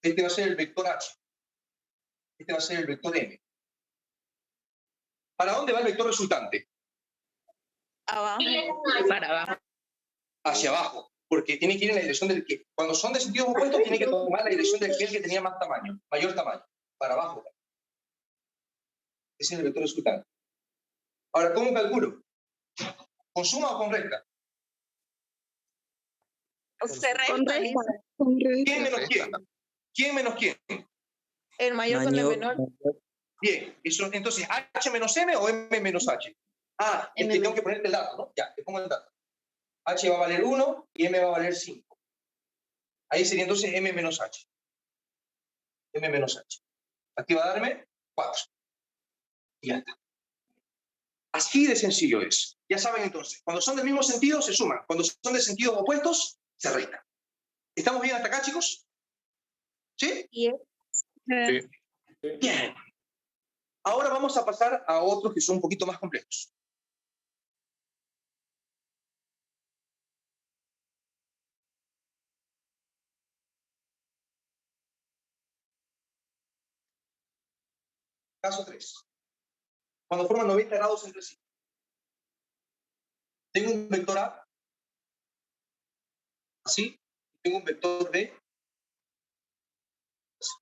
Este va a ser el vector H. Este va a ser el vector M. ¿Para dónde va el vector resultante? Abajo. Para abajo. Hacia abajo, porque tiene que ir en la dirección del que, cuando son de sentidos opuestos, tiene que tomar la dirección del que tenía más tamaño, mayor tamaño, para abajo. Ese es el vector resultante. Ahora, ¿cómo calculo? ¿Con suma o con recta? Se Con resta. recta. Con ¿Quién recta. menos quién? ¿Quién menos quién? El mayor con el menor. Bien, eso, entonces, ¿H menos M o M menos H? Ah, es que tengo que ponerte el dato, ¿no? Ya, te pongo el dato. H va a valer 1 y M va a valer 5. Ahí sería entonces M menos H. M menos H. Aquí va a darme 4. Y ya está. Así de sencillo es. Ya saben entonces, cuando son del mismo sentido se suman, cuando son de sentidos opuestos se restan. ¿Estamos bien hasta acá, chicos? ¿Sí? Sí. Bien. Ahora vamos a pasar a otros que son un poquito más complejos. Caso 3. Cuando forman 90 grados entre sí. Tengo un vector A, así, y tengo un vector B, así.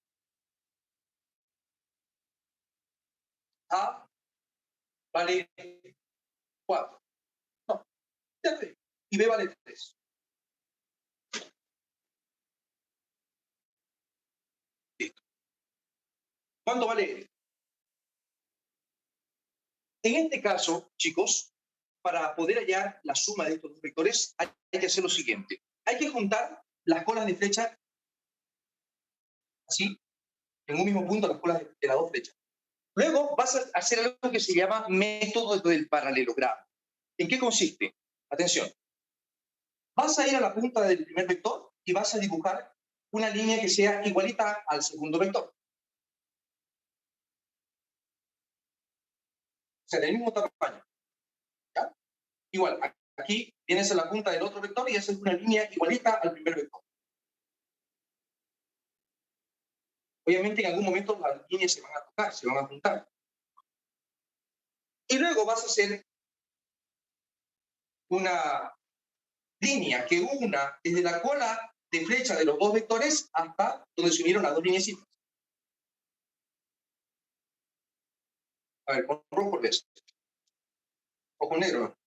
A vale 4. No, ya 3. Y B vale 3. Listo. ¿Cuánto vale L? En este caso, chicos, para poder hallar la suma de estos dos vectores, hay que hacer lo siguiente. Hay que juntar las colas de flecha, así, en un mismo punto, las colas de las dos flechas. Luego vas a hacer algo que se llama método del paralelogramo. ¿En qué consiste? Atención. Vas a ir a la punta del primer vector y vas a dibujar una línea que sea igualita al segundo vector. O sea, del mismo tamaño. ¿Ya? Igual, aquí vienes a la punta del otro vector y haces una línea igualita al primer vector. Obviamente en algún momento las líneas se van a tocar, se van a juntar. Y luego vas a hacer una línea que una desde la cola de flecha de los dos vectores hasta donde se unieron las dos lineecitas. A ver, con rojo por eso. O con negro, ¿no?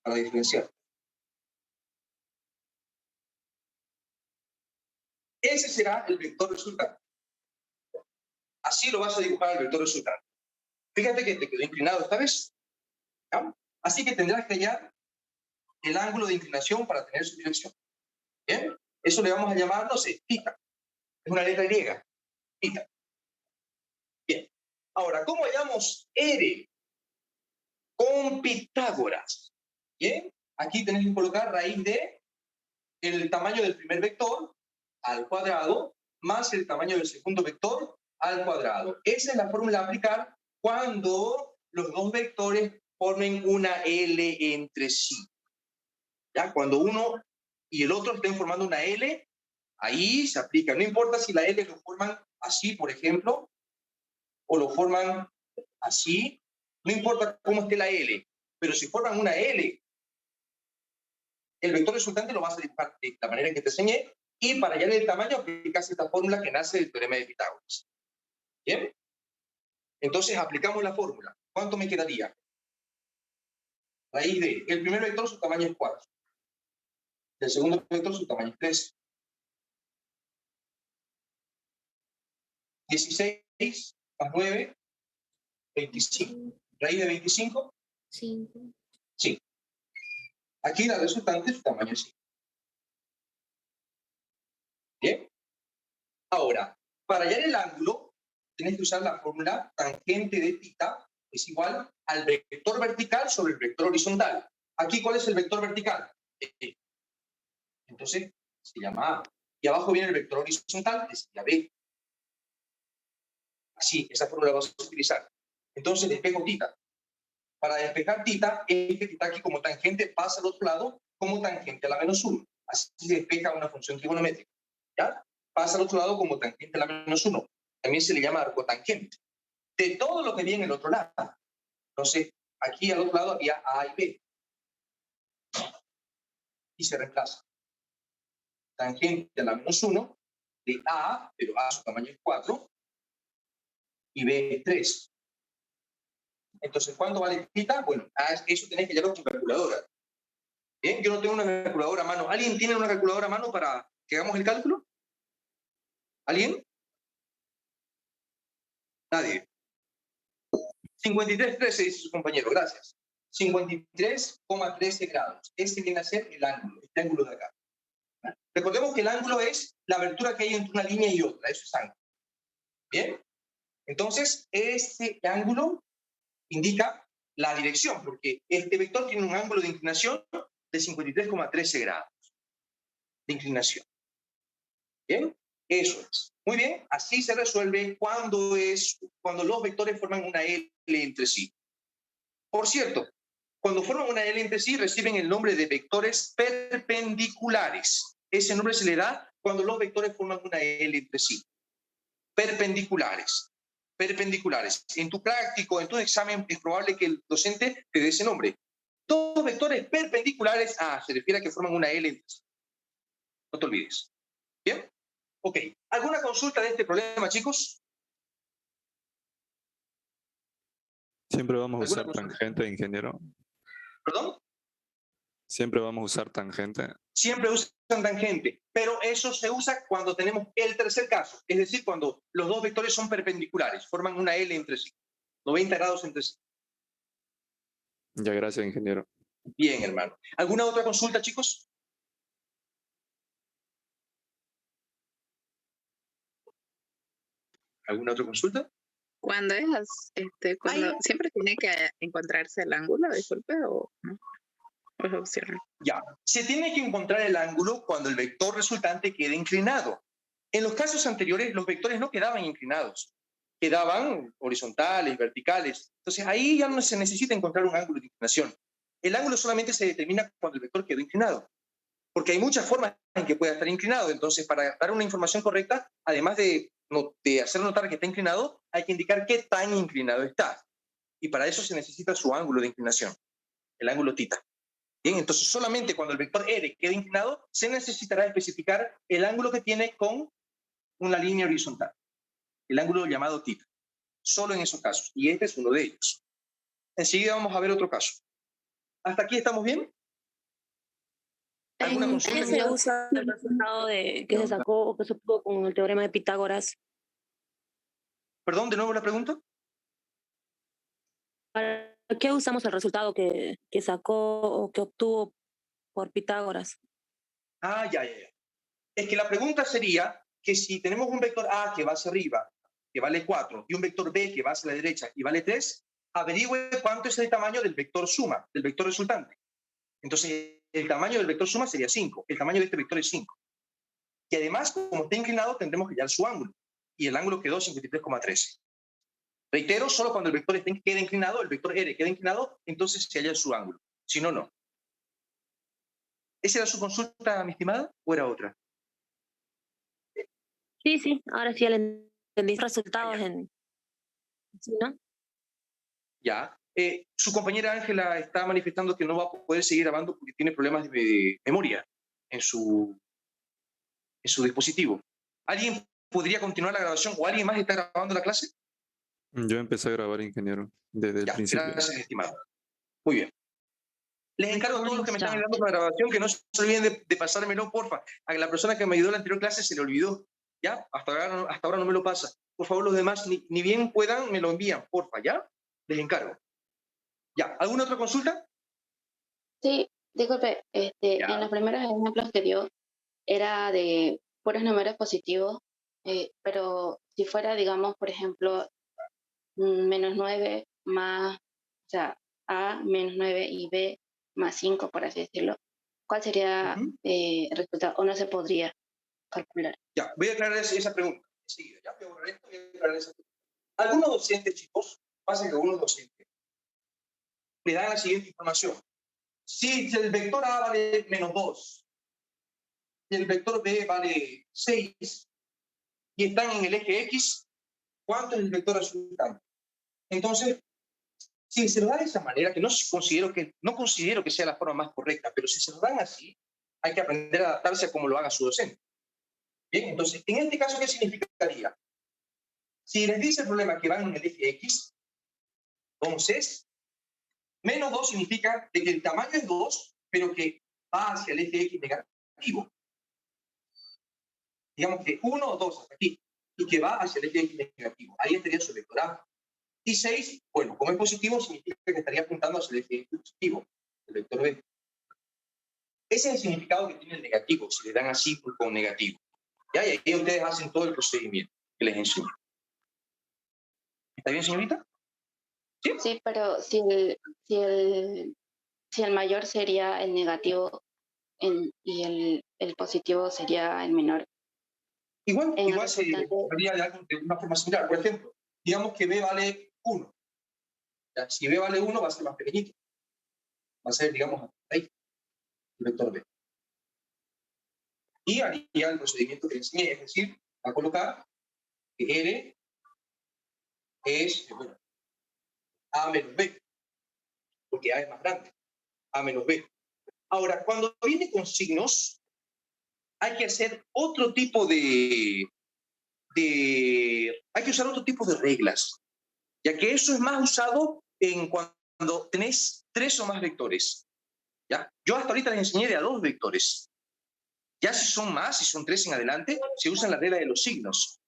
Para diferenciar. Ese será el vector resultante. Así lo vas a dibujar el vector resultante. Fíjate que te quedó inclinado esta vez. ¿Ya? Así que tendrás que hallar el ángulo de inclinación para tener su dirección. ¿Bien? Eso le vamos a llamar, no sé, θ. Es una letra griega. θ. Bien. Ahora, ¿cómo hallamos R? Con Pitágoras. Bien. Aquí tenés que colocar raíz de el tamaño del primer vector al cuadrado más el tamaño del segundo vector al cuadrado. Esa es la fórmula a aplicar cuando los dos vectores formen una L entre sí. ¿Ya? Cuando uno y el otro estén formando una L, ahí se aplica. No importa si la L lo forman así, por ejemplo, o lo forman así, no importa cómo esté la L, pero si forman una L, el vector resultante lo vas a dibujar de la manera en que te enseñé, y para hallar el tamaño aplicas esta fórmula que nace del teorema de Pitágoras. ¿Bien? Entonces aplicamos la fórmula. ¿Cuánto me quedaría? Raíz de, el primer vector su tamaño es 4. El segundo vector su tamaño es 3. 16 más 9, 25. Raíz de 25, 5. 5. Aquí la resultante su tamaño es 5. ¿Bien? Ahora, para hallar el ángulo, tienes que usar la fórmula tangente de θ es igual al vector vertical sobre el vector horizontal. Aquí, ¿cuál es el vector vertical? Entonces, se llama A. Y abajo viene el vector horizontal, que sería B. Así, esa fórmula la vas a utilizar. Entonces, despejo θ. Para despejar θ, este θ aquí como tangente pasa al otro lado como tangente a la menos 1. Así se despeja una función trigonométrica. ¿Ya? pasa al otro lado como tangente a la menos 1. También se le llama arcotangente. De todo lo que vi en el otro lado. Entonces, aquí al otro lado había A y B. Y se reemplaza. Tangente a la menos 1 de A, pero A su tamaño es 4, y B es 3. Entonces, ¿cuánto vale θ? Bueno, eso tenés que llevarlo con calculadora. ¿Bien? Yo no tengo una calculadora a mano. ¿Alguien tiene una calculadora a mano para que hagamos el cálculo? ¿Alguien? Nadie. 53,13 dice su compañero, gracias. 53,13 grados. Ese viene a ser el ángulo de acá. Recordemos que el ángulo es la abertura que hay entre una línea y otra. Eso es ángulo. ¿Bien? Entonces, este ángulo indica la dirección, porque este vector tiene un ángulo de inclinación de 53,13 grados de inclinación. ¿Bien? Eso es. Muy bien, así se resuelve cuando los vectores forman una L entre sí. Por cierto, cuando forman una L entre sí reciben el nombre de vectores perpendiculares. Ese nombre se le da cuando los vectores forman una L entre sí. Perpendiculares. Perpendiculares. En tu práctico, en tu examen, es probable que el docente te dé ese nombre. Todos vectores perpendiculares, se refiere a que forman una L entre sí. No te olvides. ¿Bien? Ok. ¿Alguna consulta de este problema, chicos? Siempre vamos a usar tangente, ingeniero. ¿Perdón? Siempre vamos a usar tangente. Siempre usan tangente, pero eso se usa cuando tenemos el tercer caso, es decir, cuando los dos vectores son perpendiculares, forman una L entre sí, 90 grados entre sí. Ya, gracias, ingeniero. Bien, hermano. ¿Alguna otra consulta, chicos? ¿Alguna otra consulta? Cuando siempre tiene que encontrarse el ángulo, disculpe, o no. ¿O es opcional? Ya, se tiene que encontrar el ángulo cuando el vector resultante quede inclinado. En los casos anteriores, los vectores no quedaban inclinados, quedaban horizontales, verticales. Entonces, ahí ya no se necesita encontrar un ángulo de inclinación. El ángulo solamente se determina cuando el vector quedó inclinado, porque hay muchas formas en que pueda estar inclinado. Entonces, para dar una información correcta, además de hacer notar que está inclinado, hay que indicar qué tan inclinado está. Y para eso se necesita su ángulo de inclinación, el ángulo θ. Bien, entonces solamente cuando el vector R quede inclinado, se necesitará especificar el ángulo que tiene con una línea horizontal, el ángulo llamado θ. Solo en esos casos, y este es uno de ellos. Enseguida vamos a ver otro caso. ¿Hasta aquí estamos bien? ¿Alguna ¿En qué se usa el resultado que se sacó o que se obtuvo con el teorema de Pitágoras? Perdón, de nuevo la pregunta. ¿Para qué usamos el resultado que sacó o que obtuvo por Pitágoras? Ya. Es que la pregunta sería que si tenemos un vector A que va hacia arriba, que vale 4, y un vector B que va hacia la derecha y vale 3, averigüe cuánto es el tamaño del vector suma, del vector resultante. Entonces, el tamaño del vector suma sería 5. El tamaño de este vector es 5. Y además, como está inclinado, tendremos que hallar su ángulo. Y el ángulo quedó 53,13. Reitero, solo cuando el vector quede inclinado, el vector R quede inclinado, entonces se halla su ángulo. Si no, no. ¿Esa era su consulta, mi estimada, o era otra? Sí, ahora sí ya le entendí. Resultados en... ¿Sí, no? Ya. Su compañera Ángela está manifestando que no va a poder seguir grabando porque tiene problemas de memoria en su dispositivo. ¿Alguien podría continuar la grabación o alguien más está grabando la clase? Yo empecé a grabar, ingeniero, desde el principio. Gracias, estimado. Muy bien. Les encargo a todos los que me están ayudando con la grabación que no se olviden de pasármelo, porfa. A la persona que me ayudó en la anterior clase se le olvidó. ¿Ya? Hasta ahora no me lo pasa. Por favor, los demás, ni bien puedan, me lo envían, porfa, ¿ya? Les encargo. ¿Ya? ¿Alguna otra consulta? Sí, disculpe, en los primeros ejemplos que dio era de puros números positivos, pero si fuera, digamos, por ejemplo, menos 9 más, o sea, A menos 9 y B más 5, por así decirlo, ¿cuál sería el resultado? ¿O no se podría calcular? Ya, voy a aclarar esa pregunta. Enseguida, ya voy a borrar esto y voy a aclarar esa pregunta. Algunos docentes, chicos, pasa que algunos docentes le dan la siguiente información. Si el vector A vale menos 2 y el vector B vale 6, y están en el eje X, ¿cuánto es el vector resultante? Entonces, si se lo da de esa manera, que no considero que sea la forma más correcta, pero si se lo dan así, hay que aprender a adaptarse a cómo lo haga su docente. Bien, entonces, en este caso, ¿qué significaría? Si les dice el problema que van en el eje X, entonces, menos 2 significa de que el tamaño es 2, pero que va hacia el eje X negativo. Digamos que 1 o 2 hasta aquí, y que va hacia el eje X negativo. Ahí estaría su vector A. Y 6, bueno, como es positivo, significa que estaría apuntando hacia el eje X positivo, el vector B. Ese es el significado que tiene el negativo, si le dan así con negativo. ¿Ya? Y ahí ustedes hacen todo el procedimiento que les enseño. ¿Está bien, señorita? Sí, pero si el mayor sería el negativo y el positivo sería el menor. Igual se haría de una forma similar. Por ejemplo, digamos que B vale 1. ¿Ya? Si B vale 1, va a ser más pequeñito. Va a ser, digamos, ahí, el vector B. Y haría el procedimiento que enseñé, es decir, va a colocar que R es, bueno, A menos B, porque A es más grande, A menos B. Ahora, cuando viene con signos, hay que hacer otro tipo hay que usar otro tipo de reglas, ya que eso es más usado cuando tenés 3 o más vectores. ¿Ya? Yo hasta ahorita les enseñé de a 2 vectores. Ya si son más, si son 3 en adelante, se usan la regla de los signos.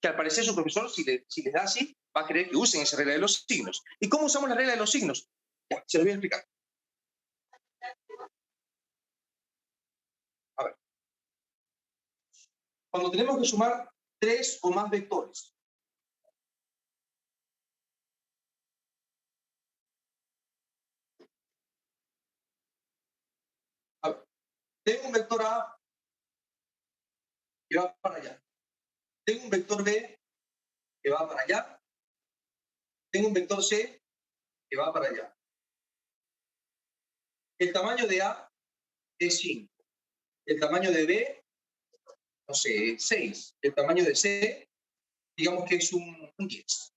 Que al parecer su profesor, si les da así, va a querer que usen esa regla de los signos. ¿Y cómo usamos la regla de los signos? Ya, se los voy a explicar. A ver. Cuando tenemos que sumar 3 o más vectores, a ver, tengo un vector A que va para allá. Tengo un vector B que va para allá. Tengo un vector C que va para allá. El tamaño de A es 5. El tamaño de B, no sé, 6. El tamaño de C, digamos que es un 10.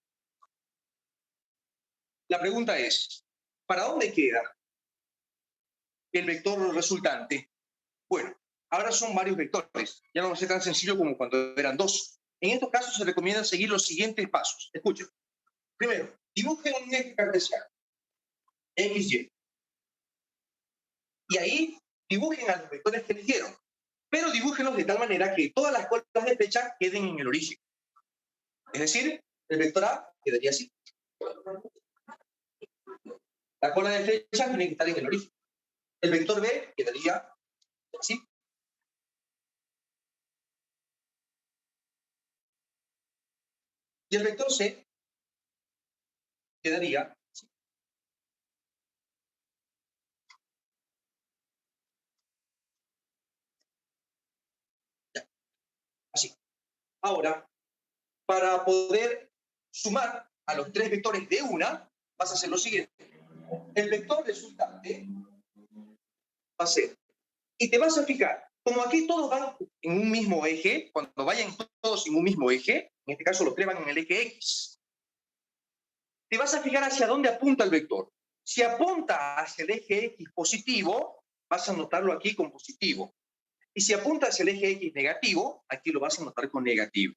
La pregunta es, ¿para dónde queda el vector resultante? Bueno, ahora son varios vectores. Ya no va a ser tan sencillo como cuando eran 2. En estos casos se recomienda seguir los siguientes pasos. Escuchen. Primero, dibujen un eje cartesiano. XY. Y ahí dibujen a los vectores que eligieron. Pero dibújenlos de tal manera que todas las colas de flecha queden en el origen. Es decir, el vector A quedaría así. La cola de flecha tiene que estar en el origen. El vector B quedaría así. Y el vector C quedaría así. Ya. Así. Ahora, para poder sumar a los 3 vectores de una, vas a hacer lo siguiente. El vector resultante va a ser, y te vas a fijar, como aquí todos van en un mismo eje, cuando vayan todos en un mismo eje, en este caso los 3 van en el eje X, te vas a fijar hacia dónde apunta el vector. Si apunta hacia el eje X positivo, vas a anotarlo aquí con positivo. Y si apunta hacia el eje X negativo, aquí lo vas a anotar con negativo.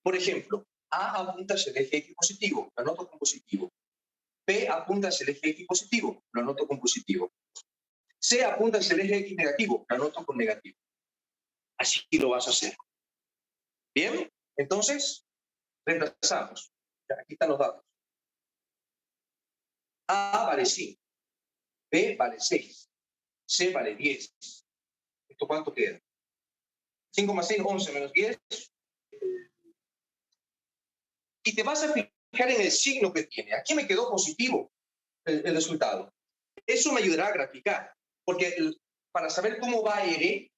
Por ejemplo, A apunta hacia el eje X positivo, lo anoto con positivo. B apunta hacia el eje X positivo, lo anoto con positivo. C apunta hacia el eje X negativo, lo anoto con negativo. Así lo vas a hacer. Bien, entonces, reemplazamos. Aquí están los datos. A vale 5, B vale 6, C vale 10. ¿Esto cuánto queda? 5 más 6, 11 menos 10. Y te vas a fijar en el signo que tiene. Aquí me quedó positivo el resultado. Eso me ayudará a graficar, porque para saber cómo va R,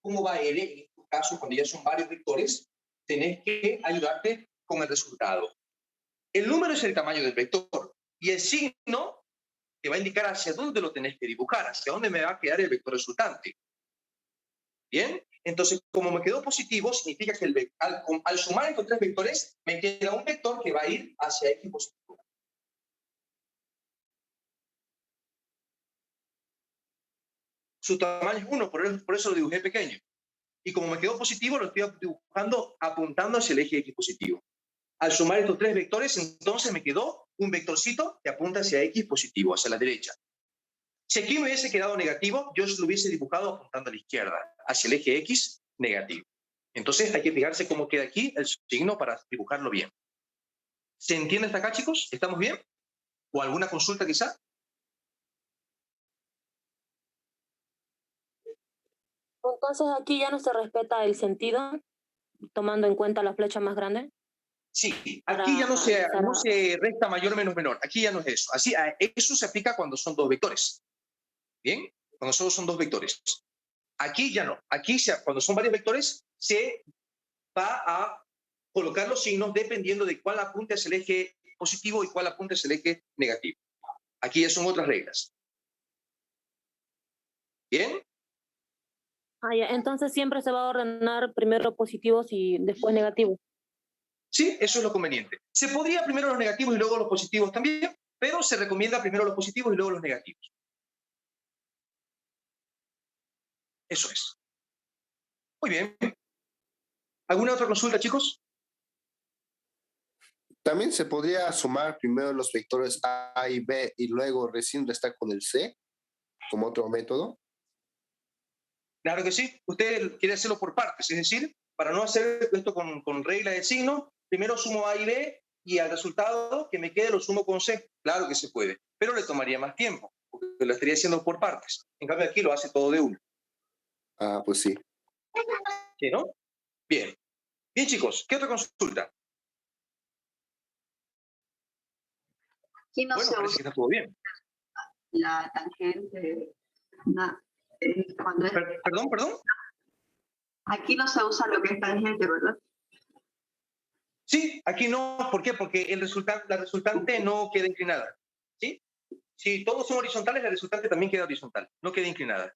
en este caso, cuando ya son varios vectores, tenés que ayudarte con el resultado. El número es el tamaño del vector, y el signo te va a indicar hacia dónde lo tenés que dibujar, hacia dónde me va a quedar el vector resultante. ¿Bien? Entonces, como me quedó positivo, significa que al sumar estos 3 vectores, me queda un vector que va a ir hacia X positivo. Su tamaño es 1, por eso lo dibujé pequeño. Y como me quedó positivo, lo estoy dibujando apuntando hacia el eje X positivo. Al sumar estos 3 vectores, entonces me quedó un vectorcito que apunta hacia X positivo, hacia la derecha. Si aquí me hubiese quedado negativo, yo lo hubiese dibujado apuntando a la izquierda, hacia el eje X negativo. Entonces hay que fijarse cómo queda aquí el signo para dibujarlo bien. ¿Se entiende hasta acá, chicos? ¿Estamos bien? ¿O alguna consulta quizá? Entonces aquí ya no se respeta el sentido, tomando en cuenta la flecha más grande. Sí, aquí ya no se resta mayor menos menor. Aquí ya no es eso. Así, eso se aplica cuando son 2 vectores. ¿Bien? Cuando solo son 2 vectores. Aquí ya no. Aquí, cuando son varios vectores, se va a colocar los signos dependiendo de cuál apunte hacia el eje positivo y cuál apunte hacia el eje negativo. Aquí ya son otras reglas. ¿Bien? Ya. Entonces siempre se va a ordenar primero positivos y después negativos. Sí, eso es lo conveniente. Se podría primero los negativos y luego los positivos también, pero se recomienda primero los positivos y luego los negativos. Eso es. Muy bien. ¿Alguna otra consulta, chicos? También se podría sumar primero los vectores A y B y luego recién restar con el C, como otro método. Claro que sí. Usted quiere hacerlo por partes, es decir, para no hacer esto con regla de signo, primero sumo A y B y al resultado que me quede lo sumo con C. Claro que se puede, pero le tomaría más tiempo, porque lo estaría haciendo por partes. En cambio aquí lo hace todo de uno. Ah, pues sí. ¿Sí, no? Bien. Bien, chicos, ¿qué otra consulta? Aquí no Bueno, se parece usa que está todo bien. la tangente. Cuando es, Perdón. aquí no se usa lo que es tangente, ¿verdad? Sí, aquí no. ¿Por qué? Porque la resultante no queda inclinada. ¿Sí? Si todos son horizontales, la resultante también queda horizontal, no queda inclinada.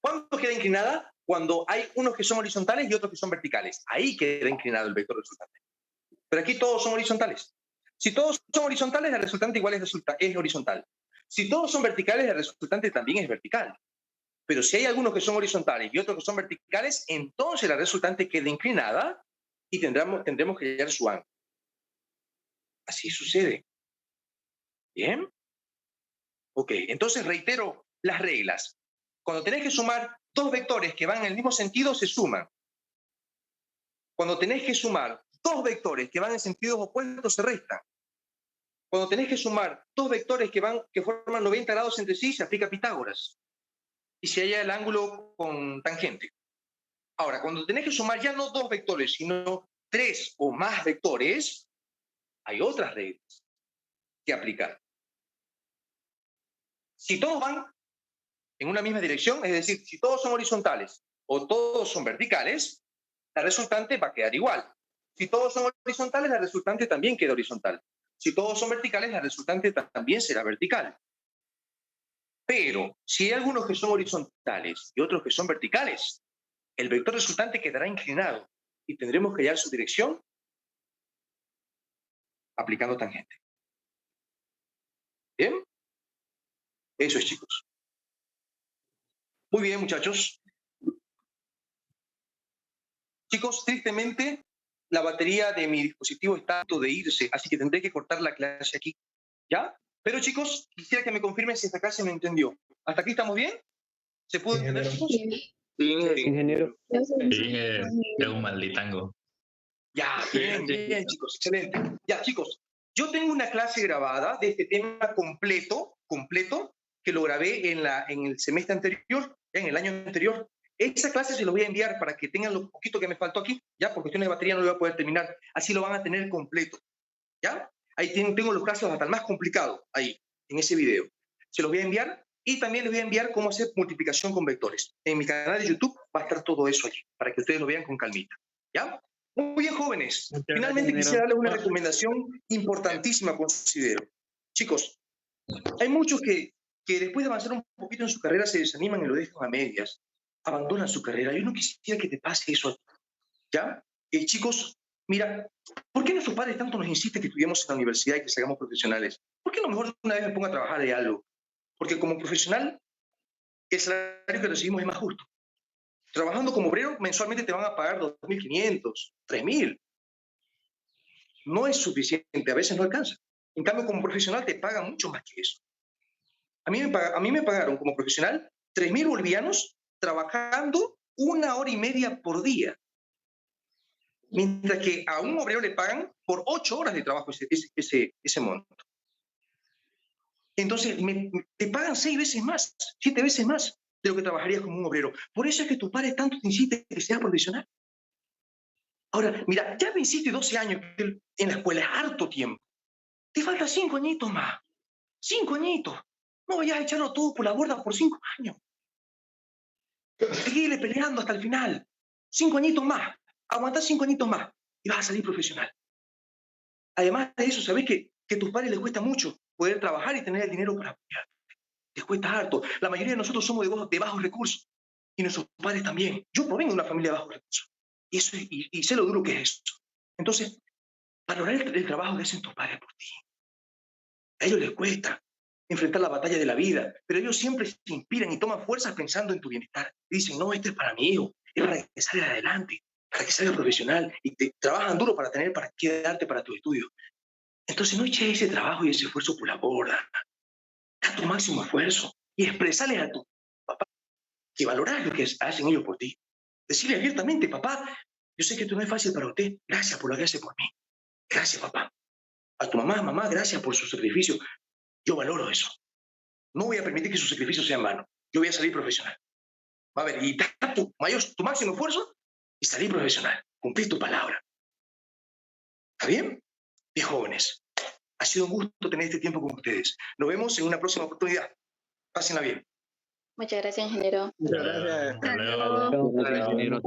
¿Cuándo queda inclinada? Cuando hay unos que son horizontales y otros que son verticales. Ahí queda inclinado el vector resultante. Pero aquí todos son horizontales. Si todos son horizontales, la resultante igual es horizontal. Si todos son verticales, la resultante también es vertical. Pero si hay algunos que son horizontales y otros que son verticales, entonces la resultante queda inclinada y tendremos que hallar su ángulo. Así sucede. ¿Bien? Ok, entonces reitero las reglas. Cuando tenés que sumar 2 vectores que van en el mismo sentido, se suman. Cuando tenés que sumar 2 vectores que van en sentidos opuestos, se restan. Cuando tenés que sumar 2 vectores que forman 90 grados entre sí, se aplica Pitágoras. Y se halla el ángulo con tangente. Ahora, cuando tenés que sumar ya no 2 vectores, sino 3 o más vectores, hay otras reglas que aplicar. Si todos van en una misma dirección, es decir, si todos son horizontales o todos son verticales, la resultante va a quedar igual. Si todos son horizontales, la resultante también queda horizontal. Si todos son verticales, la resultante también será vertical. Pero si hay algunos que son horizontales y otros que son verticales, el vector resultante quedará inclinado y tendremos que hallar su dirección aplicando tangente. ¿Bien? Eso es, chicos. Muy bien, muchachos. Chicos, tristemente, la batería de mi dispositivo está a punto de irse, así que tendré que cortar la clase aquí. ¿Ya? Pero, chicos, quisiera que me confirmen si hasta acá se me entendió. ¿Hasta aquí estamos bien? ¿Se pudo entender, chicos? Sí, ingeniero. Sí, es un malditango. Ya, bien, chicos, excelente. Ya, chicos, yo tengo una clase grabada de este tema completo, que lo grabé en el semestre anterior, en el año anterior. Esa clase se los voy a enviar para que tengan lo poquito que me faltó aquí, ya, por cuestiones de batería no lo voy a poder terminar. Así lo van a tener completo, ¿ya? Ahí tengo los casos hasta el más complicado, ahí, en ese video. Se los voy a enviar y también les voy a enviar cómo hacer multiplicación con vectores. En mi canal de YouTube va a estar todo eso allí, para que ustedes lo vean con calmita, ¿ya? Muy bien, jóvenes. Finalmente quisiera darles una recomendación importantísima, considero. Chicos, hay muchos que después de avanzar un poquito en su carrera se desaniman y lo dejan a medias. abandonan su carrera. Yo no quisiera que te pase eso a ti, ¿ya? Chicos, mira, ¿por qué nuestros padres tanto nos insisten que estudiemos en la universidad y que seamos profesionales? ¿Por qué a lo mejor una vez me pongo a trabajar de algo? Porque como profesional, el salario que recibimos es más justo. Trabajando como obrero, mensualmente te van a pagar 2.500, 3.000. No es suficiente, a veces no alcanza. En cambio, como profesional te pagan mucho más que eso. A mí me pagaron como profesional 3.000 bolivianos trabajando 1 hora y media por día. Mientras que a un obrero le pagan por 8 horas de trabajo ese monto. Entonces, te pagan 6 veces más, 7 veces más de lo que trabajarías como un obrero. Por eso es que tus padres tanto te insisten que seas profesional. Ahora, mira, ya venciste 12 años en la escuela, es harto tiempo. Te faltan 5 añitos más. 5 añitos. No vayas a echarlo todo por la borda por 5 años. Seguirle peleando hasta el final. 5 añitos más. Aguantá 5 añitos más y vas a salir profesional. Además de eso, sabés que a tus padres les cuesta mucho poder trabajar y tener el dinero para apoyar. Les cuesta harto. La mayoría de nosotros somos de bajos recursos. Y nuestros padres también. Yo provengo de una familia de bajos recursos. Y sé lo duro que es eso. Entonces, valorar el trabajo que hacen tus padres por ti. A ellos les cuesta enfrentar la batalla de la vida, pero ellos siempre se inspiran y toman fuerzas pensando en tu bienestar. Y dicen, no, este es para mi hijo, es para que salga adelante, para que salga profesional, y te trabajan duro para quedarte para tus estudios. Entonces no eches ese trabajo y ese esfuerzo por la borda. Da tu máximo esfuerzo y expresarles a tu papá que valoras lo que hacen ellos por ti. Decirle abiertamente, papá, yo sé que esto no es fácil para usted, gracias por lo que hace por mí. Gracias, papá. A tu mamá, gracias por su sacrificio. Yo valoro eso. No voy a permitir que su sacrificio sea en vano. Yo voy a salir profesional. Va a ver, y da tu máximo esfuerzo y salir profesional. Cumplir tu palabra. ¿Está bien? Bien, jóvenes. Ha sido un gusto tener este tiempo con ustedes. Nos vemos en una próxima oportunidad. Pásenla bien. Muchas gracias, ingeniero. Muchas gracias. Hasta luego. Gracias, ingeniero.